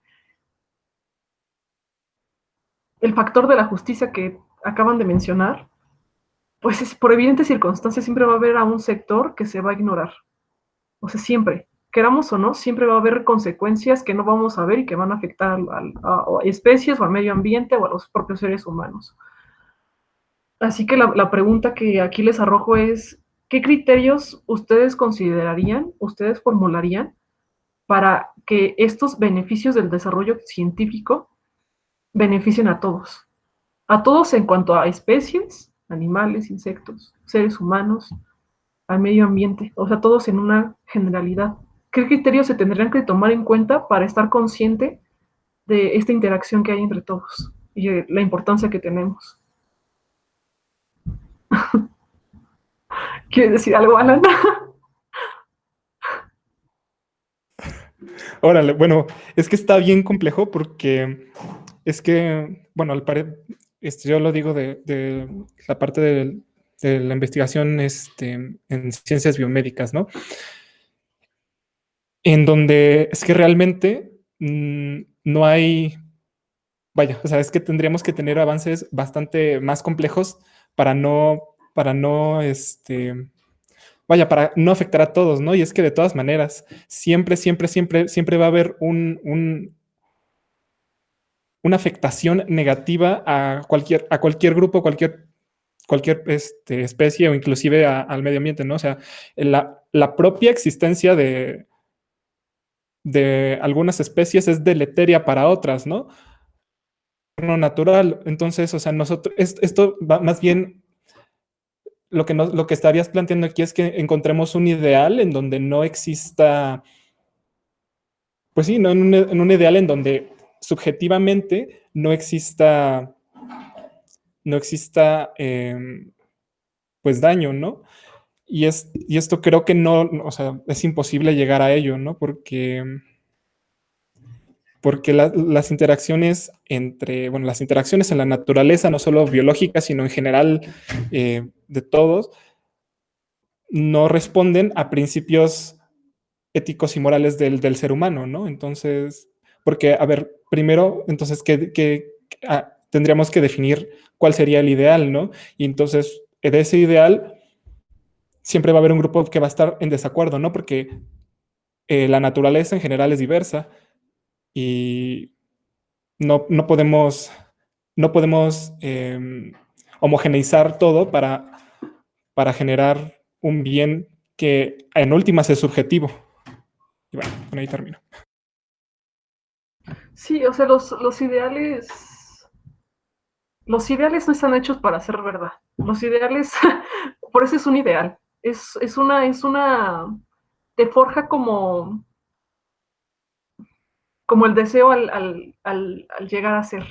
el factor de la justicia que acaban de mencionar, pues por evidentes circunstancias siempre va a haber a un sector que se va a ignorar. O sea, siempre, queramos o no, siempre va a haber consecuencias que no vamos a ver y que van a afectar a especies o al medio ambiente o a los propios seres humanos. Así que la pregunta que aquí les arrojo es, ¿qué criterios ustedes considerarían, ustedes formularían para que estos beneficios del desarrollo científico beneficien a todos? A todos en cuanto a especies, animales, insectos, seres humanos, al medio ambiente, o sea, todos en una generalidad. ¿Qué criterios se tendrían que tomar en cuenta para estar consciente de esta interacción que hay entre todos y la importancia que tenemos? ¿Quieres decir algo, Alan? Órale, bueno, es que está bien complejo porque es que, bueno, yo lo digo de la parte de la investigación en ciencias biomédicas, ¿no? En donde es que realmente no hay, vaya, o sea, es que tendríamos que tener avances bastante más complejos para no, vaya, para no afectar a todos, ¿no? Y es que de todas maneras, siempre va a haber una afectación negativa a cualquier grupo, cualquier especie o inclusive al medio ambiente, ¿no? O sea, la propia existencia de algunas especies es deleteria para otras, ¿no? No natural. Entonces, o sea, esto va más bien, lo que estarías planteando aquí es que encontremos un ideal en donde no exista, pues sí, ¿no? En un ideal en donde subjetivamente no exista pues daño, ¿no? Y esto creo que no, o sea, es imposible llegar a ello, ¿no? Porque las interacciones bueno, las interacciones en la naturaleza, no solo biológicas, sino en general de todos, no responden a principios éticos y morales del ser humano, ¿no? Entonces, porque, a ver, primero, entonces, tendríamos que definir cuál sería el ideal, ¿no? Y entonces, de ese ideal, siempre va a haber un grupo que va a estar en desacuerdo, ¿no? Porque la naturaleza en general es diversa y no podemos, no podemos homogeneizar todo para generar un bien que en últimas es subjetivo. Y bueno, con ahí termino. Sí, o sea, los ideales no están hechos para ser verdad. Los ideales, por eso es un ideal. Te forja como el deseo al llegar a ser.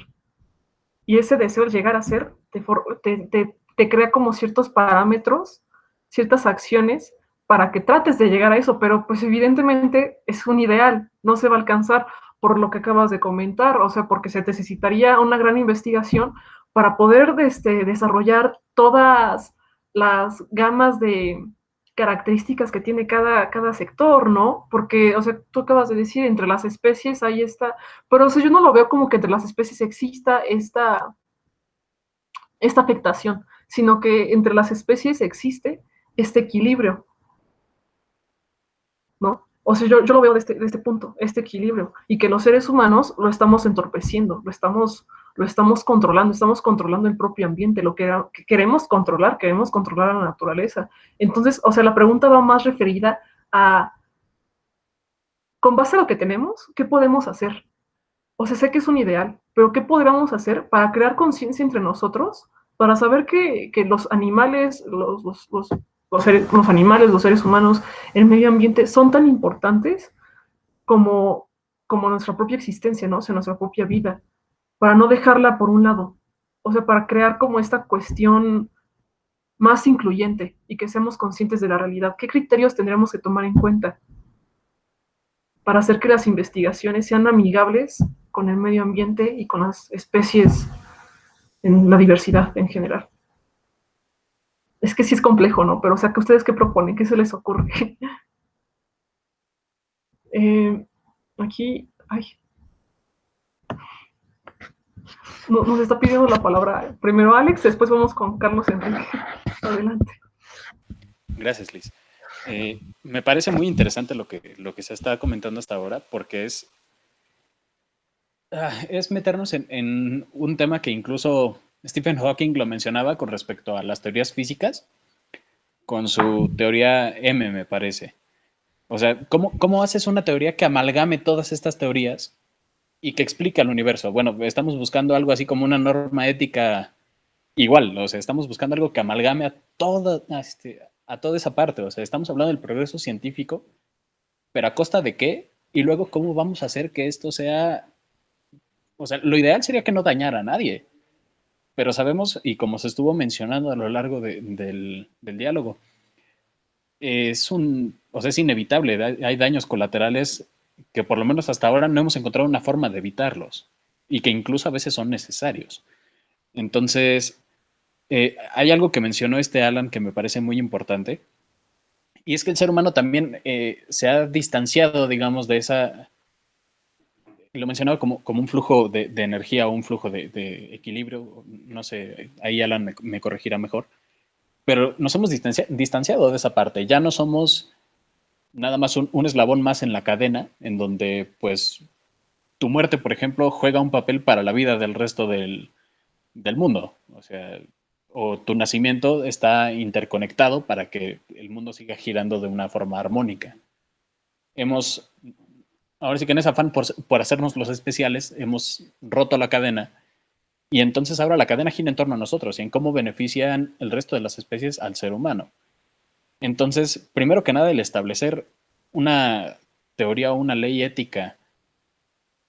Y ese deseo al llegar a ser te crea como ciertos parámetros, ciertas acciones para que trates de llegar a eso, pero pues evidentemente es un ideal, no se va a alcanzar por lo que acabas de comentar, o sea, porque se necesitaría una gran investigación para poder desarrollar todas las gamas de características que tiene cada sector, ¿no? Porque, o sea, tú acabas de decir, entre las especies hay pero o sea, yo no lo veo como que entre las especies exista esta afectación, sino que entre las especies existe este equilibrio, ¿no? O sea, yo lo veo de este punto, este equilibrio, y que los seres humanos lo estamos entorpeciendo, lo estamos controlando el propio ambiente, lo que queremos controlar a la naturaleza. Entonces, o sea, la pregunta va más referida a, con base a lo que tenemos, ¿qué podemos hacer? O sea, sé que es un ideal, pero ¿qué podríamos hacer para crear conciencia entre nosotros, para saber que los animales, los seres humanos, el medio ambiente son tan importantes como como nuestra propia existencia, ¿no? O sea, nuestra propia vida, para no dejarla por un lado, o sea, para crear como esta cuestión más incluyente y que seamos conscientes de la realidad. ¿Qué criterios tendríamos que tomar en cuenta para hacer que las investigaciones sean amigables con el medio ambiente y con las especies en la diversidad en general? Es que sí es complejo, ¿no? Pero, o sea, ¿que ustedes qué proponen? ¿Qué se les ocurre? Aquí, ay, nos está pidiendo la palabra primero Alex, después vamos con Carlos Enrique. Adelante. Gracias, Liz. Me parece muy interesante lo que se está comentando hasta ahora, porque es meternos en un tema que incluso Stephen Hawking lo mencionaba con respecto a las teorías físicas, con su teoría M, me parece. O sea, ¿cómo haces una teoría que amalgame todas estas teorías y que explique al universo? Bueno, estamos buscando algo así como una norma ética igual, o sea, estamos buscando algo que amalgame a toda esa parte. O sea, estamos hablando del progreso científico, pero ¿a costa de qué? Y luego, ¿cómo vamos a hacer que esto sea? O sea, lo ideal sería que no dañara a nadie, pero sabemos, y como se estuvo mencionando a lo largo del diálogo, o sea, es inevitable, hay daños colaterales que por lo menos hasta ahora no hemos encontrado una forma de evitarlos y que incluso a veces son necesarios. Entonces, hay algo que mencionó Alan que me parece muy importante, y es que el ser humano también se ha distanciado, digamos, de esa, lo mencionaba como un flujo de energía o un flujo de equilibrio, no sé, ahí Alan me corregirá mejor, pero nos hemos distanciado de esa parte, ya no somos nada más un eslabón más en la cadena, en donde pues tu muerte, por ejemplo, juega un papel para la vida del resto del mundo, o sea, o tu nacimiento está interconectado para que el mundo siga girando de una forma armónica. Hemos, ahora sí que en ese afán por hacernos los especiales, hemos roto la cadena y entonces ahora la cadena gira en torno a nosotros y en cómo benefician el resto de las especies al ser humano. Entonces, primero que nada, el establecer una teoría o una ley ética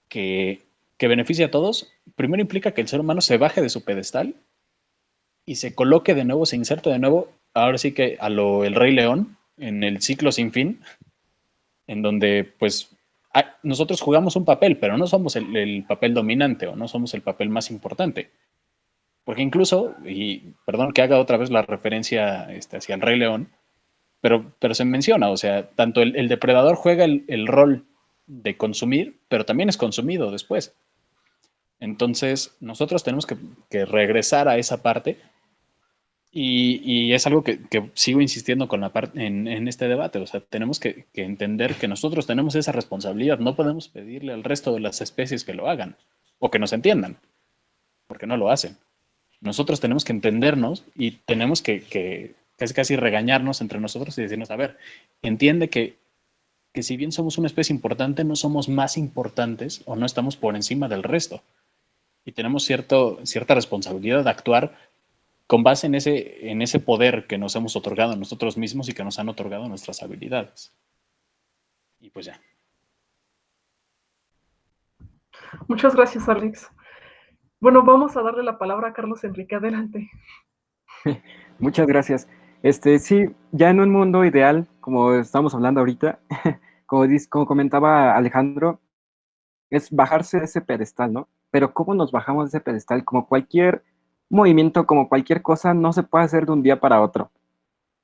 que, que beneficie a todos, primero implica que el ser humano se baje de su pedestal y se coloque de nuevo, se inserte de nuevo, ahora sí que a lo El Rey León, en el ciclo sin fin, en donde pues nosotros jugamos un papel, pero no somos el papel dominante o no somos el papel más importante. Porque incluso, y perdón que haga otra vez la referencia hacia el Rey León, pero se menciona, o sea, tanto el depredador juega el rol de consumir, pero también es consumido después. Entonces, nosotros tenemos que regresar a esa parte y es algo que sigo insistiendo con la parte en este debate. O sea, tenemos que entender que nosotros tenemos esa responsabilidad. No podemos pedirle al resto de las especies que lo hagan o que nos entiendan, porque no lo hacen. Nosotros tenemos que entendernos y tenemos que casi regañarnos entre nosotros y decirnos, a ver, entiende que si bien somos una especie importante, no somos más importantes o no estamos por encima del resto. Y tenemos cierta responsabilidad de actuar con base en ese poder que nos hemos otorgado a nosotros mismos y que nos han otorgado nuestras habilidades. Y pues ya. Muchas gracias, Alex. Bueno, vamos a darle la palabra a Carlos Enrique. Adelante. Muchas gracias. Sí, ya en un mundo ideal, como estamos hablando ahorita, como comentaba Alejandro, es bajarse de ese pedestal, ¿no? Pero ¿cómo nos bajamos de ese pedestal? Como cualquier movimiento, como cualquier cosa, no se puede hacer de un día para otro.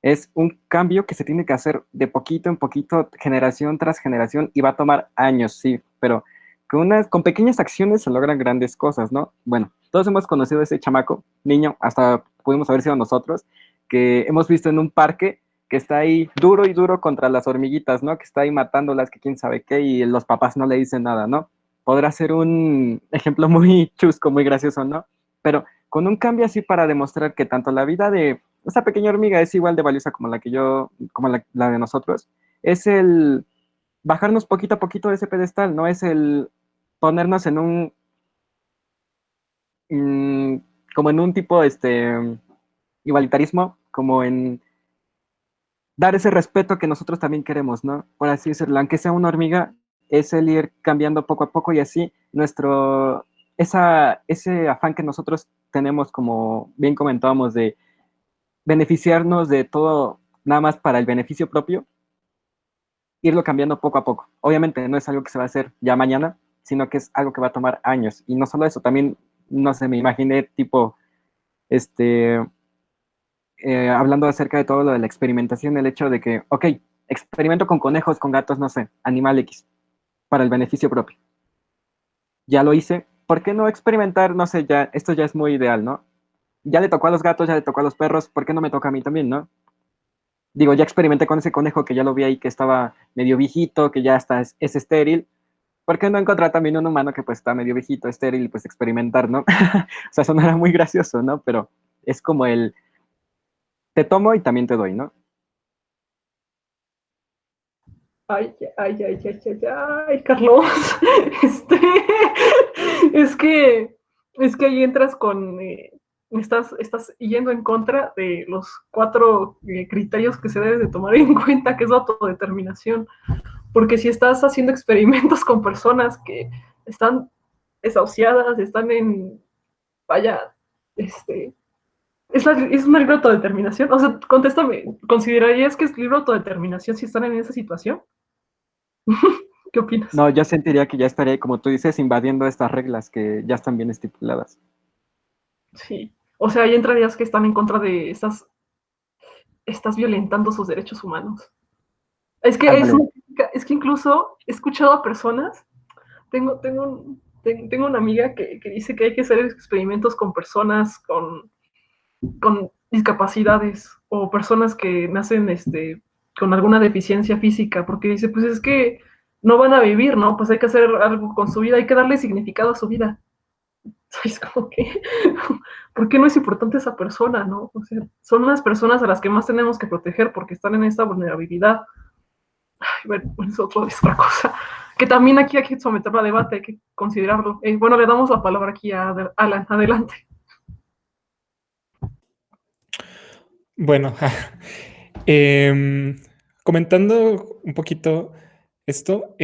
Es un cambio que se tiene que hacer de poquito en poquito, generación tras generación, y va a tomar años, sí, pero con pequeñas acciones se logran grandes cosas, ¿no? Bueno, todos hemos conocido a ese chamaco, niño, hasta pudimos haber sido nosotros, que hemos visto en un parque que está ahí duro y duro contra las hormiguitas, ¿no? Que está ahí matándolas, que quién sabe qué, y los papás no le dicen nada, ¿no? Podrá ser un ejemplo muy chusco, muy gracioso, ¿no? Pero con un cambio así para demostrar que tanto la vida de esta pequeña hormiga es igual de valiosa como como la de nosotros, es el bajarnos poquito a poquito de ese pedestal, no es el ponernos en mm, como en un tipo igualitarismo, como en dar ese respeto que nosotros también queremos, ¿no? Por así decirlo, aunque sea una hormiga, es el ir cambiando poco a poco y así ese afán que nosotros tenemos, como bien comentábamos, de beneficiarnos de todo nada más para el beneficio propio, irlo cambiando poco a poco. Obviamente no es algo que se va a hacer ya mañana, sino que es algo que va a tomar años. Y no solo eso, también, no sé, me imaginé tipo, hablando acerca de todo lo de la experimentación, el hecho de que, ok, experimento con conejos, con gatos, no sé, animal X, para el beneficio propio. Ya lo hice, ¿por qué no experimentar? No sé, ya, esto ya es muy ideal, ¿no? Ya le tocó a los gatos, ya le tocó a los perros, ¿por qué no me toca a mí también, no? Digo, ya experimenté con ese conejo que ya lo vi ahí que estaba medio viejito, que ya hasta es estéril. ¿Por qué no encontrar también un humano que pues está medio viejito, estéril y pues experimentar, ¿no? O sea, sonará muy gracioso, ¿no? Pero es como te tomo y también te doy, ¿no? Ay, ay, ay, ay, ay, ay, Carlos. Este, es que, es que ahí entras con, estás yendo en contra de los 4 criterios que se deben de tomar en cuenta, que es la autodeterminación. Porque si estás haciendo experimentos con personas que están desahuciadas, están en, vaya, es una libre autodeterminación. O sea, contéstame, ¿considerarías que es libre autodeterminación si están en esa situación? ¿Qué opinas? No, yo sentiría que ya estaría, como tú dices, invadiendo estas reglas que ya están bien estipuladas. Sí. O sea, ahí entrarías que están en contra de estás violentando sus derechos humanos. Ándale. Es que incluso he escuchado a personas, tengo una amiga que dice que hay que hacer experimentos con personas con discapacidades o personas que nacen con alguna deficiencia física, porque dice, pues es que no van a vivir, ¿no? Pues hay que hacer algo con su vida, hay que darle significado a su vida. Es como que, ¿por qué no es importante esa persona, no? O sea, son las personas a las que más tenemos que proteger porque están en esta vulnerabilidad. Ay, bueno, es otra cosa. Que también aquí hay que someterlo a debate, hay que considerarlo. Bueno, le damos la palabra aquí a Alan. Adelante. Bueno, comentando un poquito esto,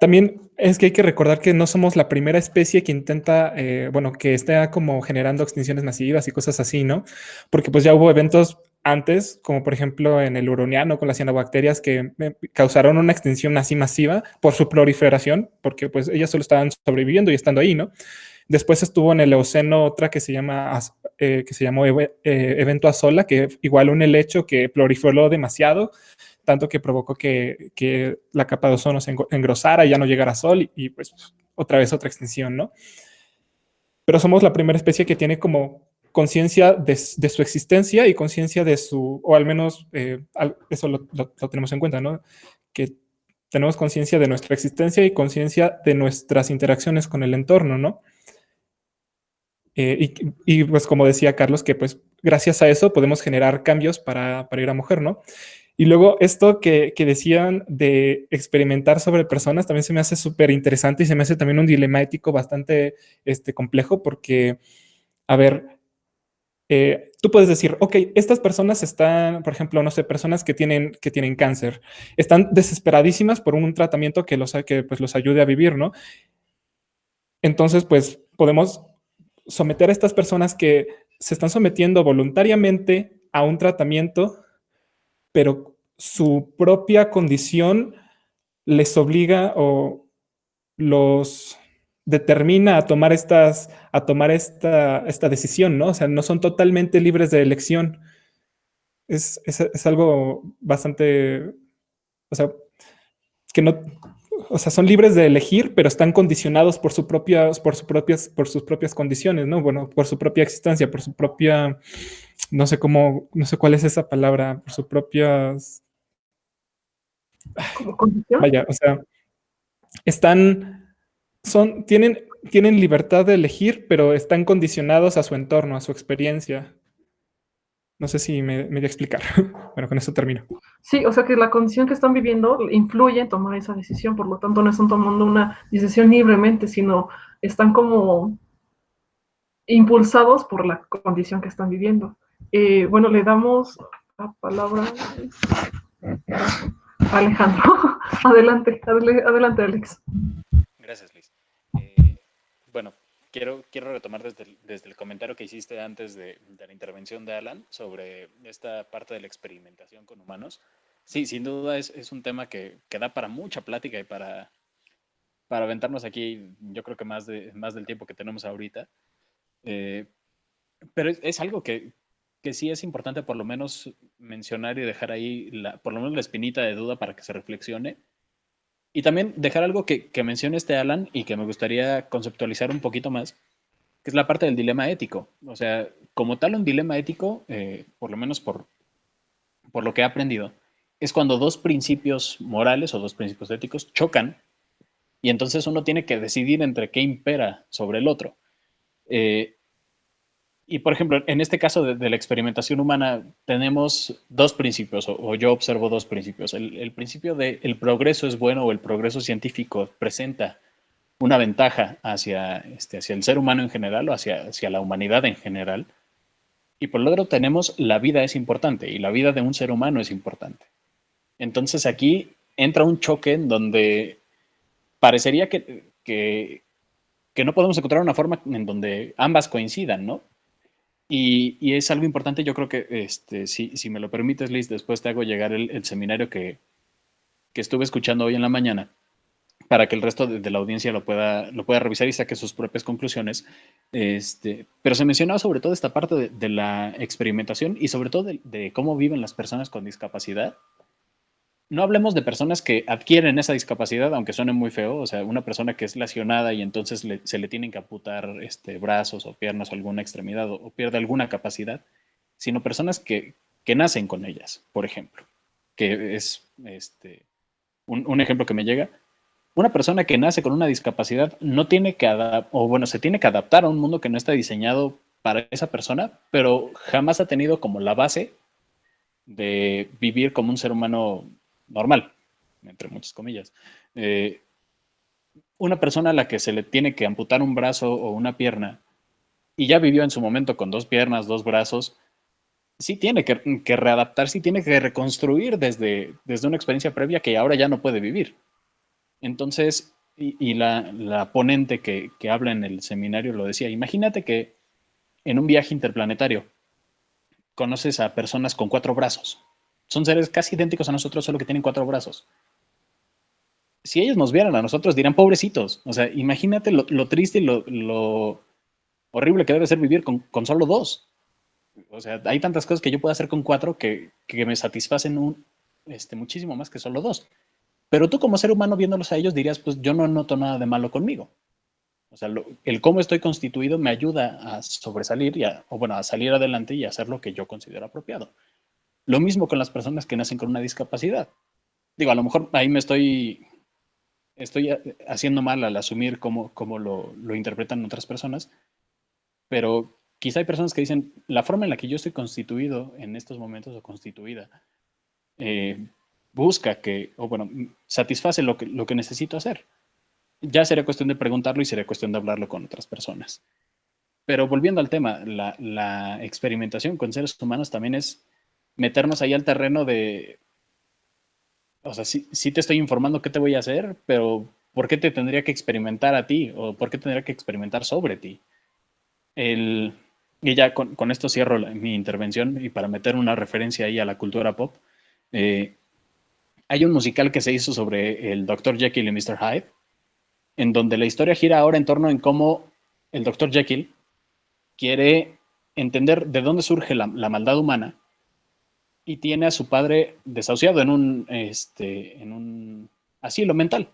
también es que hay que recordar que no somos la primera especie que intenta, bueno, que está como generando extinciones masivas y cosas así, ¿no? Porque pues ya hubo eventos antes, como por ejemplo en el Huroniano con las cianobacterias que causaron una extinción así masiva por su proliferación, porque pues ellas solo estaban sobreviviendo y estando ahí, ¿no? Después estuvo en el Eoceno otra que se llamó evento Azola, que igual un helecho que proliferó demasiado, tanto que provocó que la capa de ozono se engrosara y ya no llegara a sol y pues otra vez otra extinción, ¿no? Pero somos la primera especie que tiene como conciencia de su existencia y conciencia de su, o al menos eso lo tenemos en cuenta, ¿no? Que tenemos conciencia de nuestra existencia y conciencia de nuestras interacciones con el entorno, ¿no? Y pues como decía Carlos, que pues gracias a eso podemos generar cambios para ir a mujer, ¿no? Y luego esto que decían de experimentar sobre personas también se me hace súper interesante y se me hace también un dilema ético bastante complejo porque, a ver, tú puedes decir, ok, estas personas están, por ejemplo, no sé, personas que tienen cáncer, están desesperadísimas por un tratamiento que pues, los ayude a vivir, ¿no? Entonces, pues podemos someter a estas personas que se están sometiendo voluntariamente a un tratamiento, pero su propia condición les obliga o los determina a tomar esta decisión, ¿no? O sea, no son totalmente libres de elección. Es algo bastante, o sea, que no, o sea, son libres de elegir, pero están condicionados por sus propias condiciones, ¿no? Bueno, por su propia existencia, por su propia, no sé cómo, no sé cuál es esa palabra, por sus propias, ¿Como condición? vaya, o sea, tienen libertad de elegir, pero están condicionados a su entorno, a su experiencia. No sé si me voy a explicar. Bueno, con eso termino. Sí, o sea que la condición que están viviendo influye en tomar esa decisión, por lo tanto no están tomando una decisión libremente, sino están como impulsados por la condición que están viviendo. Bueno, le damos la palabra Alejandro. Adelante, Alex. Gracias, Liz. Bueno, quiero retomar desde el comentario que hiciste antes de la intervención de Alan sobre esta parte de la experimentación con humanos. Sí, sin duda es un tema que da para mucha plática y para aventarnos aquí, yo creo que más del tiempo que tenemos ahorita. Pero es algo que sí es importante por lo menos mencionar y dejar ahí por lo menos la espinita de duda para que se reflexione. Y también dejar algo que mencione este Alan y que me gustaría conceptualizar un poquito más, que es la parte del dilema ético. O sea, como tal un dilema ético, por lo menos por lo que he aprendido, es cuando dos principios morales o dos principios éticos chocan y entonces uno tiene que decidir entre qué impera sobre el otro. Y por ejemplo, en este caso de la experimentación humana, tenemos dos principios, o yo observo dos principios. El principio de el progreso es bueno o el progreso científico presenta una ventaja hacia el ser humano en general o hacia la humanidad en general. Y por el otro tenemos la vida es importante y la vida de un ser humano es importante. Entonces aquí entra un choque en donde parecería que no podemos encontrar una forma en donde ambas coincidan, ¿no? Y es algo importante, yo creo que, si me lo permites, Liz, después te hago llegar el seminario que estuve escuchando hoy en la mañana, para que el resto de la audiencia lo pueda revisar y saque sus propias conclusiones. Pero se mencionaba sobre todo esta parte de la experimentación y sobre todo de cómo viven las personas con discapacidad. No hablemos de personas que adquieren esa discapacidad, aunque suene muy feo, o sea, una persona que es lesionada y entonces se le tienen que amputar brazos o piernas o alguna extremidad o pierde alguna capacidad, sino personas que nacen con ellas, por ejemplo, que es un ejemplo que me llega. Una persona que nace con una discapacidad no tiene que se tiene que adaptar a un mundo que no está diseñado para esa persona, pero jamás ha tenido como la base de vivir como un ser humano normal, entre muchas comillas. Una persona a la que se le tiene que amputar un brazo o una pierna y ya vivió en su momento con dos piernas, dos brazos, sí tiene que readaptarse y tiene que reconstruir desde una experiencia previa que ahora ya no puede vivir. Entonces, y la ponente que habla en el seminario lo decía, imagínate que en un viaje interplanetario conoces a personas con 4 brazos. Son seres casi idénticos a nosotros, solo que tienen 4 brazos. Si ellos nos vieran a nosotros, dirán pobrecitos. O sea, imagínate lo triste y lo horrible que debe ser vivir con solo 2. O sea, hay tantas cosas que yo puedo hacer con 4 que me satisfacen muchísimo más que solo 2. Pero tú como ser humano viéndolos a ellos dirías, pues yo no noto nada de malo conmigo. O sea, el cómo estoy constituido me ayuda a sobresalir a salir adelante y a hacer lo que yo considero apropiado. Lo mismo con las personas que nacen con una discapacidad. Digo, a lo mejor ahí me estoy haciendo mal al asumir cómo lo interpretan otras personas, pero quizá hay personas que dicen, la forma en la que yo estoy constituido en estos momentos o constituida, busca satisface lo que necesito hacer. Ya sería cuestión de preguntarlo y sería cuestión de hablarlo con otras personas. Pero volviendo al tema, la experimentación con seres humanos también es meternos ahí al terreno de, o sea, sí te estoy informando qué te voy a hacer, pero ¿por qué te tendría que experimentar a ti? ¿O por qué tendría que experimentar sobre ti? Y ya con esto cierro mi intervención y para meter una referencia ahí a la cultura pop. Hay un musical que se hizo sobre el Dr. Jekyll y Mr. Hyde, en donde la historia gira ahora en torno en cómo el Dr. Jekyll quiere entender de dónde surge la maldad humana y tiene a su padre desahuciado en un asilo mental.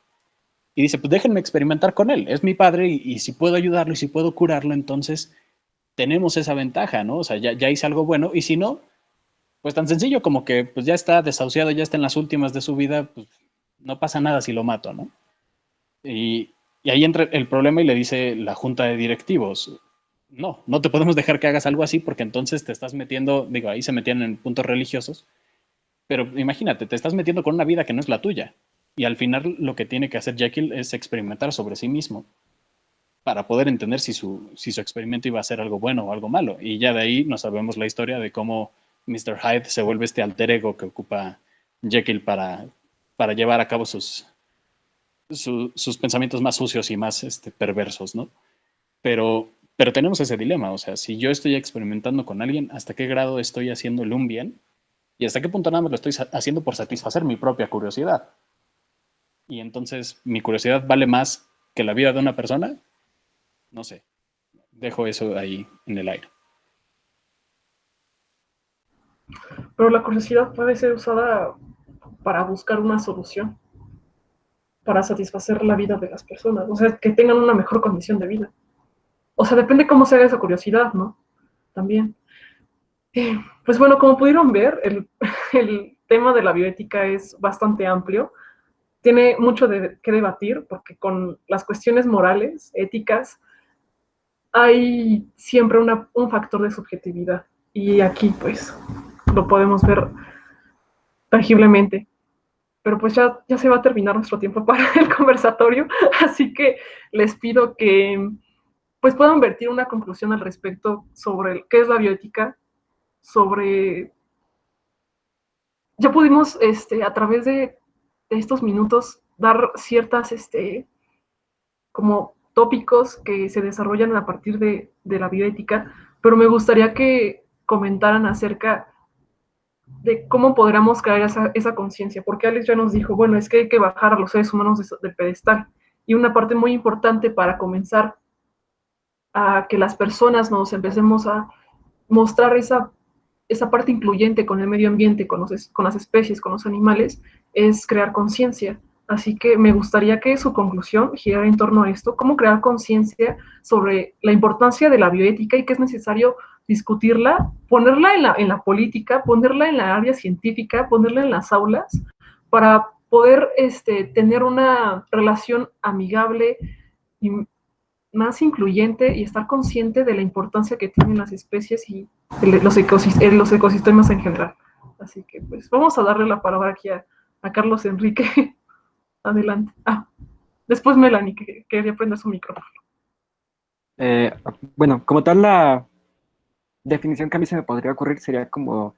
Y dice, pues déjenme experimentar con él, es mi padre y si puedo ayudarlo y si puedo curarlo, entonces tenemos esa ventaja, ¿no? O sea, ya hice algo bueno y si no, pues tan sencillo como que pues ya está desahuciado, ya está en las últimas de su vida, pues no pasa nada si lo mato, ¿no? Y ahí entra el problema y le dice la junta de directivos, no te podemos dejar que hagas algo así porque entonces te estás metiendo, digo, ahí se metían en puntos religiosos, pero imagínate, te estás metiendo con una vida que no es la tuya. Y al final lo que tiene que hacer Jekyll es experimentar sobre sí mismo para poder entender si su experimento iba a ser algo bueno o algo malo. Y ya de ahí nos sabemos la historia de cómo Mr. Hyde se vuelve este alter ego que ocupa Jekyll para para llevar a cabo sus pensamientos más sucios y más perversos, ¿no? Pero tenemos ese dilema, o sea, si yo estoy experimentando con alguien, ¿hasta qué grado estoy haciéndole un bien? ¿Y hasta qué punto nada más lo estoy haciendo por satisfacer mi propia curiosidad? Y entonces, ¿mi curiosidad vale más que la vida de una persona? No sé, dejo eso ahí en el aire. Pero la curiosidad puede ser usada para buscar una solución, para satisfacer la vida de las personas, o sea, que tengan una mejor condición de vida. O sea, depende cómo se haga esa curiosidad, ¿no? También. Pues bueno, como pudieron ver, el tema de la bioética es bastante amplio. Tiene mucho que debatir porque con las cuestiones morales, éticas, hay siempre un factor de subjetividad. Y aquí, pues, lo podemos ver tangiblemente. Pero pues ya se va a terminar nuestro tiempo para el conversatorio, así que les pido que pues puedan vertir una conclusión al respecto sobre qué es la bioética, sobre... Ya pudimos, a través de estos minutos, dar ciertas, como tópicos que se desarrollan a partir de la bioética, pero me gustaría que comentaran acerca de cómo podríamos crear esa conciencia, porque Alex ya nos dijo, bueno, es que hay que bajar a los seres humanos del pedestal, y una parte muy importante para comenzar a que las personas nos empecemos a mostrar esa parte incluyente con el medio ambiente, con las especies, con los animales, es crear conciencia. Así que me gustaría que su conclusión girara en torno a esto, cómo crear conciencia sobre la importancia de la bioética y que es necesario discutirla, ponerla en la política, ponerla en la área científica, ponerla en las aulas, para poder tener una relación amigable y más incluyente y estar consciente de la importancia que tienen las especies y los ecosistemas en general. Así que pues vamos a darle la palabra aquí a Carlos Enrique. Adelante. Después Melanie, que quería prender su micrófono. Bueno, como tal, la definición que a mí se me podría ocurrir sería como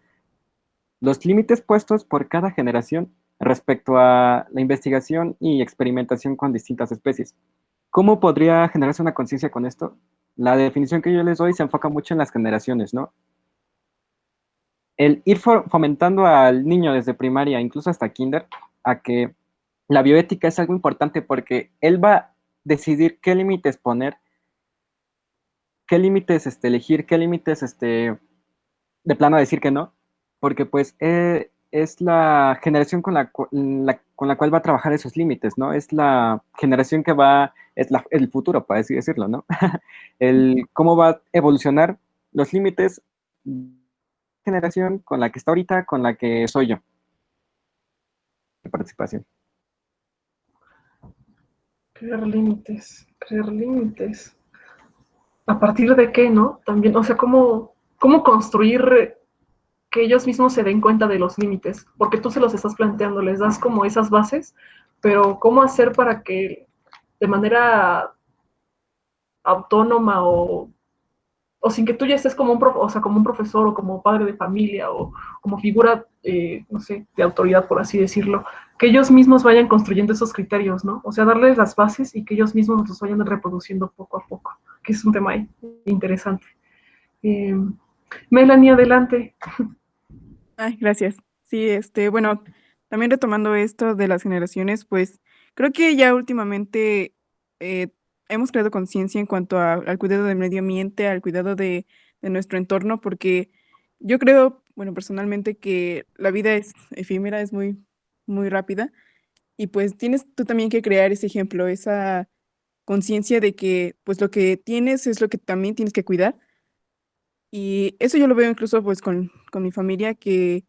los límites puestos por cada generación respecto a la investigación y experimentación con distintas especies. ¿Cómo podría generarse una conciencia con esto? La definición que yo les doy se enfoca mucho en las generaciones, ¿no? El ir fomentando al niño desde primaria, incluso hasta kinder, a que la bioética es algo importante porque él va a decidir qué límites poner, qué límites elegir, qué límites de plano decir que no, porque pues es la generación con la cual va a trabajar esos límites, ¿no? Es la generación que el futuro, para así decirlo, ¿no? Cómo va a evolucionar los límites de la generación con la que está ahorita, con la que soy yo. De participación. Crear límites, crear límites. ¿A partir de qué, no? También, o sea, cómo construir que ellos mismos se den cuenta de los límites, porque tú se los estás planteando, les das como esas bases, pero ¿cómo hacer para que de manera autónoma o sin que tú ya estés como como un profesor o como padre de familia o como figura, no sé, de autoridad, por así decirlo, que ellos mismos vayan construyendo esos criterios, ¿no? O sea, darles las bases y que ellos mismos los vayan reproduciendo poco a poco, que es un tema interesante. Melanie, adelante. Ay, gracias. Sí, bueno, también retomando esto de las generaciones, pues creo que ya últimamente eh, hemos creado conciencia en cuanto al cuidado del medio ambiente, al cuidado de nuestro entorno, porque yo creo, bueno, personalmente que la vida es efímera, es muy, muy rápida, y pues tienes tú también que crear ese ejemplo, esa conciencia de que pues lo que tienes es lo que también tienes que cuidar. Y eso yo lo veo incluso pues con mi familia, que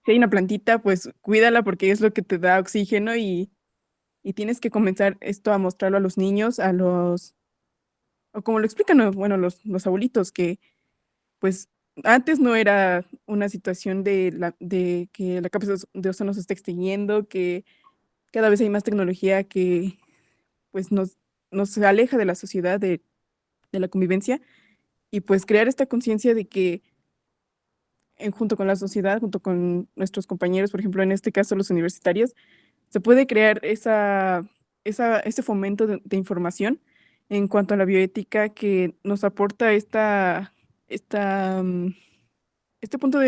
si hay una plantita, pues cuídala porque es lo que te da oxígeno y tienes que comenzar esto a mostrarlo a los niños, o como lo explican, bueno, los abuelitos, que pues antes no era una situación de que la capa de ozono se está extinguiendo, que cada vez hay más tecnología que pues nos aleja de la sociedad, de la convivencia, y pues crear esta conciencia de que junto con la sociedad, junto con nuestros compañeros, por ejemplo, en este caso los universitarios, se puede crear ese fomento de información en cuanto a la bioética que nos aporta esta, mm, este punto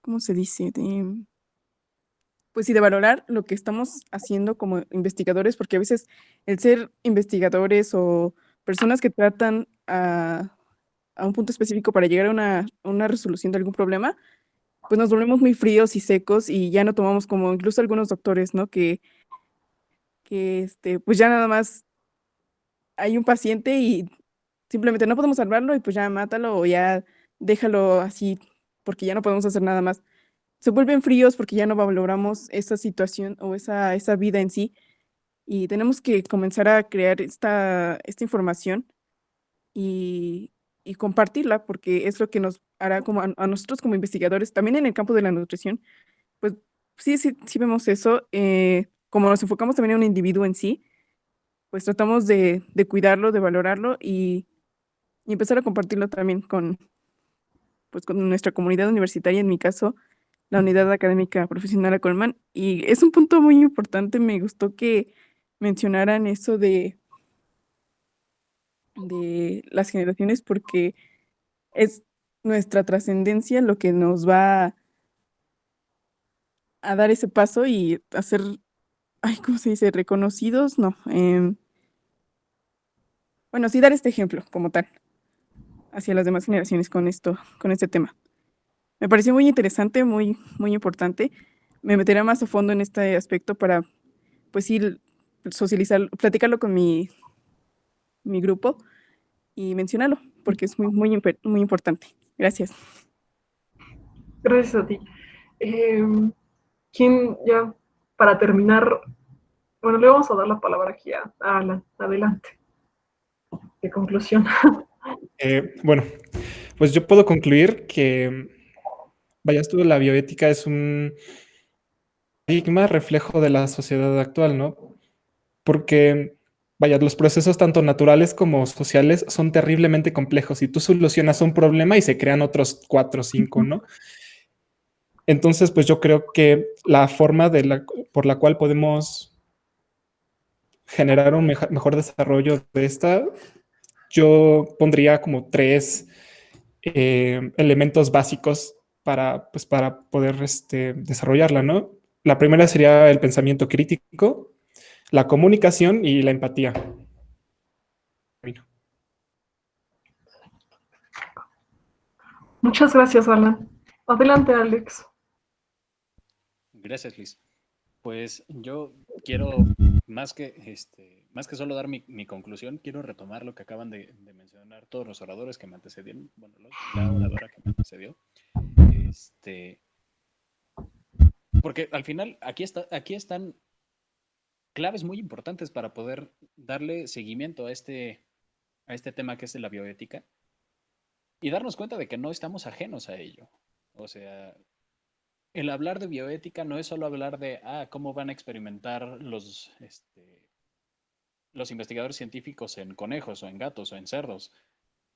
¿cómo se dice? Pues sí, de valorar lo que estamos haciendo como investigadores, porque a veces el ser investigadores o personas que tratan a un punto específico para llegar a una resolución de algún problema, pues nos volvemos muy fríos y secos y ya no tomamos como incluso algunos doctores, ¿no? Pues ya nada más hay un paciente y simplemente no podemos salvarlo y pues ya mátalo o ya déjalo así porque ya no podemos hacer nada más. Se vuelven fríos porque ya no valoramos esa situación o esa vida en sí y tenemos que comenzar a crear esta información y, y compartirla porque es lo que nos hará como a nosotros como investigadores, también en el campo de la nutrición, pues sí vemos eso. Como nos enfocamos también en un individuo en sí, pues tratamos de cuidarlo, de valorarlo y empezar a compartirlo también pues, con nuestra comunidad universitaria, en mi caso, la Unidad Académica Profesional Acolman. Y es un punto muy importante, me gustó que mencionaran eso de las generaciones porque es nuestra trascendencia lo que nos va a dar ese paso y hacer, ay, ¿cómo se dice? Reconocidos, no. Bueno, sí dar este ejemplo como tal hacia las demás generaciones con este tema. Me pareció muy interesante, muy importante. Me meteré más a fondo en este aspecto para, pues, ir socializar, platicarlo con mi grupo y mencionarlo, porque es muy importante. Gracias. Gracias a ti. ¿Quién ya, para terminar, bueno, le vamos a dar la palabra aquí a Alan, adelante, de conclusión. Bueno, pues yo puedo concluir que, vaya, esto de la bioética es un paradigma reflejo de la sociedad actual, ¿no? Porque, vaya, los procesos tanto naturales como sociales son terriblemente complejos y tú solucionas un problema y se crean otros 4 o 5, ¿no? Entonces, pues yo creo que la forma por la cual podemos generar un mejor desarrollo de esta, yo pondría como 3 elementos básicos pues, para poder desarrollarla, ¿no? La primera sería el pensamiento crítico, la comunicación y la empatía. Muchas gracias, Alan. Adelante, Alex. Gracias, Liz. Pues yo quiero, más que solo dar mi conclusión, quiero retomar lo que acaban de mencionar todos los oradores que me antecedieron, bueno, la oradora que me antecedió. Porque al final aquí están claves muy importantes para poder darle seguimiento a este tema que es de la bioética y darnos cuenta de que no estamos ajenos a ello. O sea, el hablar de bioética no es solo hablar de cómo van a experimentar los investigadores científicos en conejos o en gatos o en cerdos.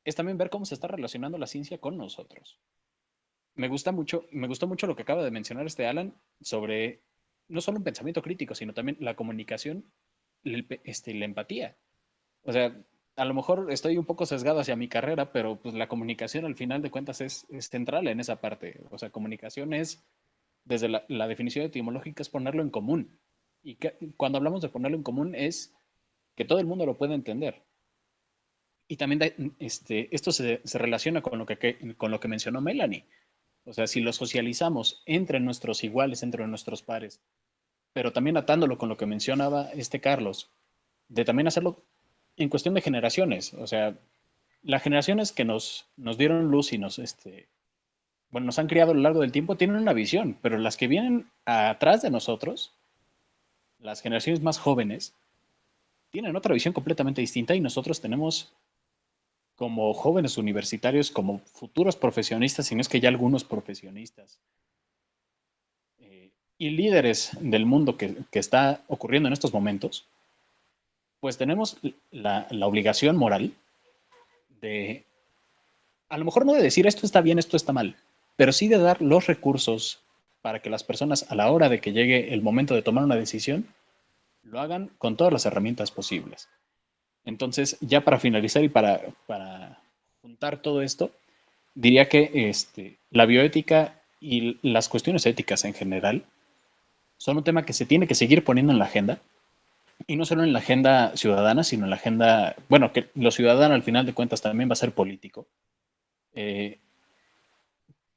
Es también ver cómo se está relacionando la ciencia con nosotros. Me gustó mucho lo que acaba de mencionar Alan sobre no solo un pensamiento crítico, sino también la comunicación, la empatía. O sea, a lo mejor estoy un poco sesgado hacia mi carrera, pero pues la comunicación al final de cuentas es central en esa parte. O sea, comunicación es, desde la definición etimológica, es ponerlo en común. Y cuando hablamos de ponerlo en común es que todo el mundo lo pueda entender. Y también esto se relaciona con lo que mencionó Melanie. O sea, si lo socializamos entre nuestros iguales, entre nuestros pares, pero también atándolo con lo que mencionaba Carlos, de también hacerlo en cuestión de generaciones. O sea, las generaciones que nos dieron luz y nos han criado a lo largo del tiempo tienen una visión, pero las que vienen atrás de nosotros, las generaciones más jóvenes, tienen otra visión completamente distinta y nosotros tenemos como jóvenes universitarios, como futuros profesionistas, si no es que ya algunos profesionistas, y líderes del mundo que está ocurriendo en estos momentos, pues tenemos la obligación moral de, a lo mejor no de decir esto está bien, esto está mal, pero sí de dar los recursos para que las personas a la hora de que llegue el momento de tomar una decisión, lo hagan con todas las herramientas posibles. Entonces, ya para finalizar y para juntar todo esto, diría que la bioética y las cuestiones éticas en general son un tema que se tiene que seguir poniendo en la agenda, y no solo en la agenda ciudadana, sino en la agenda, bueno, que lo ciudadano al final de cuentas también va a ser político.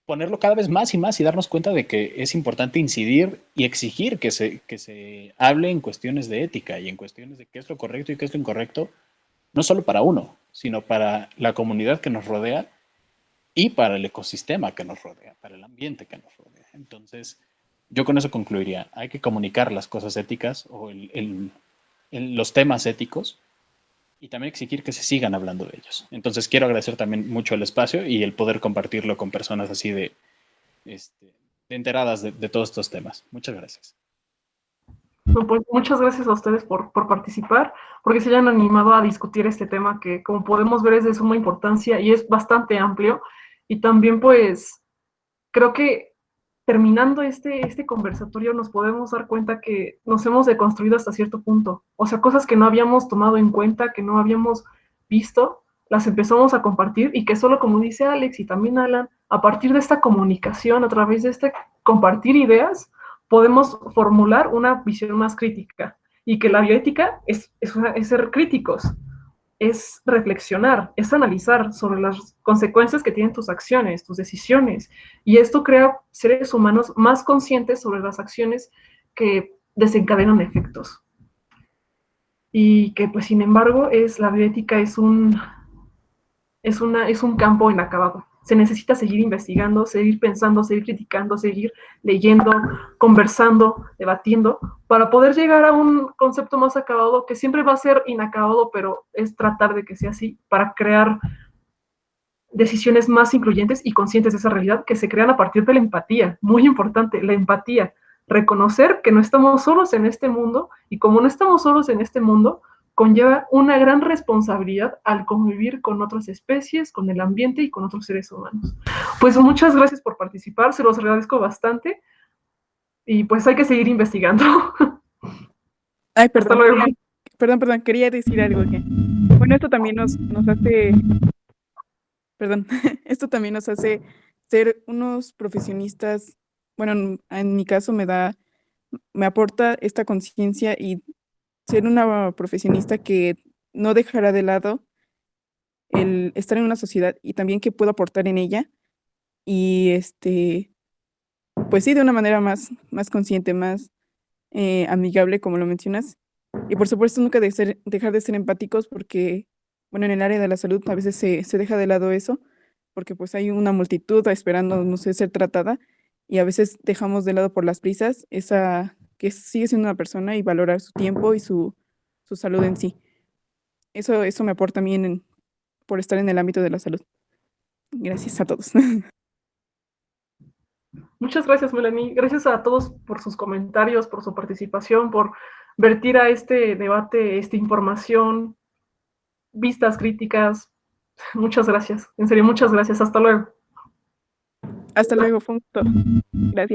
Ponerlo cada vez más y más y darnos cuenta de que es importante incidir y exigir que se hable en cuestiones de ética y en cuestiones de qué es lo correcto y qué es lo incorrecto, no solo para uno, sino para la comunidad que nos rodea y para el ecosistema que nos rodea, para el ambiente que nos rodea. Entonces, yo con eso concluiría. Hay que comunicar las cosas éticas o los temas éticos y también exigir que se sigan hablando de ellos. Entonces, quiero agradecer también mucho el espacio y el poder compartirlo con personas así de enteradas de todos estos temas. Muchas gracias. Bueno, pues muchas gracias a ustedes por participar, porque se hayan animado a discutir este tema que, como podemos ver, es de suma importancia y es bastante amplio. Y también, pues, creo que terminando este conversatorio nos podemos dar cuenta que nos hemos deconstruido hasta cierto punto. O sea, cosas que no habíamos tomado en cuenta, que no habíamos visto, las empezamos a compartir y que solo, como dice Alex y también Alan, a partir de esta comunicación, a través de este compartir ideas, podemos formular una visión más crítica. Y que la bioética es ser críticos, es reflexionar, es analizar sobre las consecuencias que tienen tus acciones, tus decisiones. Y esto crea seres humanos más conscientes sobre las acciones que desencadenan efectos. Y que, pues, sin embargo, la bioética es un campo inacabado. Se necesita seguir investigando, seguir pensando, seguir criticando, seguir leyendo, conversando, debatiendo, para poder llegar a un concepto más acabado, que siempre va a ser inacabado, pero es tratar de que sea así, para crear decisiones más incluyentes y conscientes de esa realidad, que se crean a partir de la empatía. Muy importante, la empatía. Reconocer que no estamos solos en este mundo, y como no estamos solos en este mundo, conlleva una gran responsabilidad al convivir con otras especies, con el ambiente y con otros seres humanos. Pues muchas gracias por participar, se los agradezco bastante, y pues hay que seguir investigando. Ay, Hasta perdón, luego. perdón, quería decir algo que, bueno, esto también nos hace, perdón, esto también nos hace ser unos profesionistas, bueno, en mi caso me aporta esta conciencia y ser una profesionista que no dejará de lado el estar en una sociedad y también que puedo aportar en ella y pues sí, de una manera más consciente, más amigable, como lo mencionas. Y por supuesto nunca dejar de ser empáticos porque, bueno, en el área de la salud a veces se deja de lado eso, porque pues hay una multitud esperando, no sé, ser tratada y a veces dejamos de lado por las prisas esa que sigue siendo una persona y valorar su tiempo y su salud en sí. Eso me aporta a mí por estar en el ámbito de la salud. Gracias a todos. Muchas gracias, Melanie. Gracias a todos por sus comentarios, por su participación, por vertir a este debate esta información, vistas críticas. Muchas gracias. En serio, muchas gracias. Hasta luego. Hasta luego, fue un gusto. Gracias.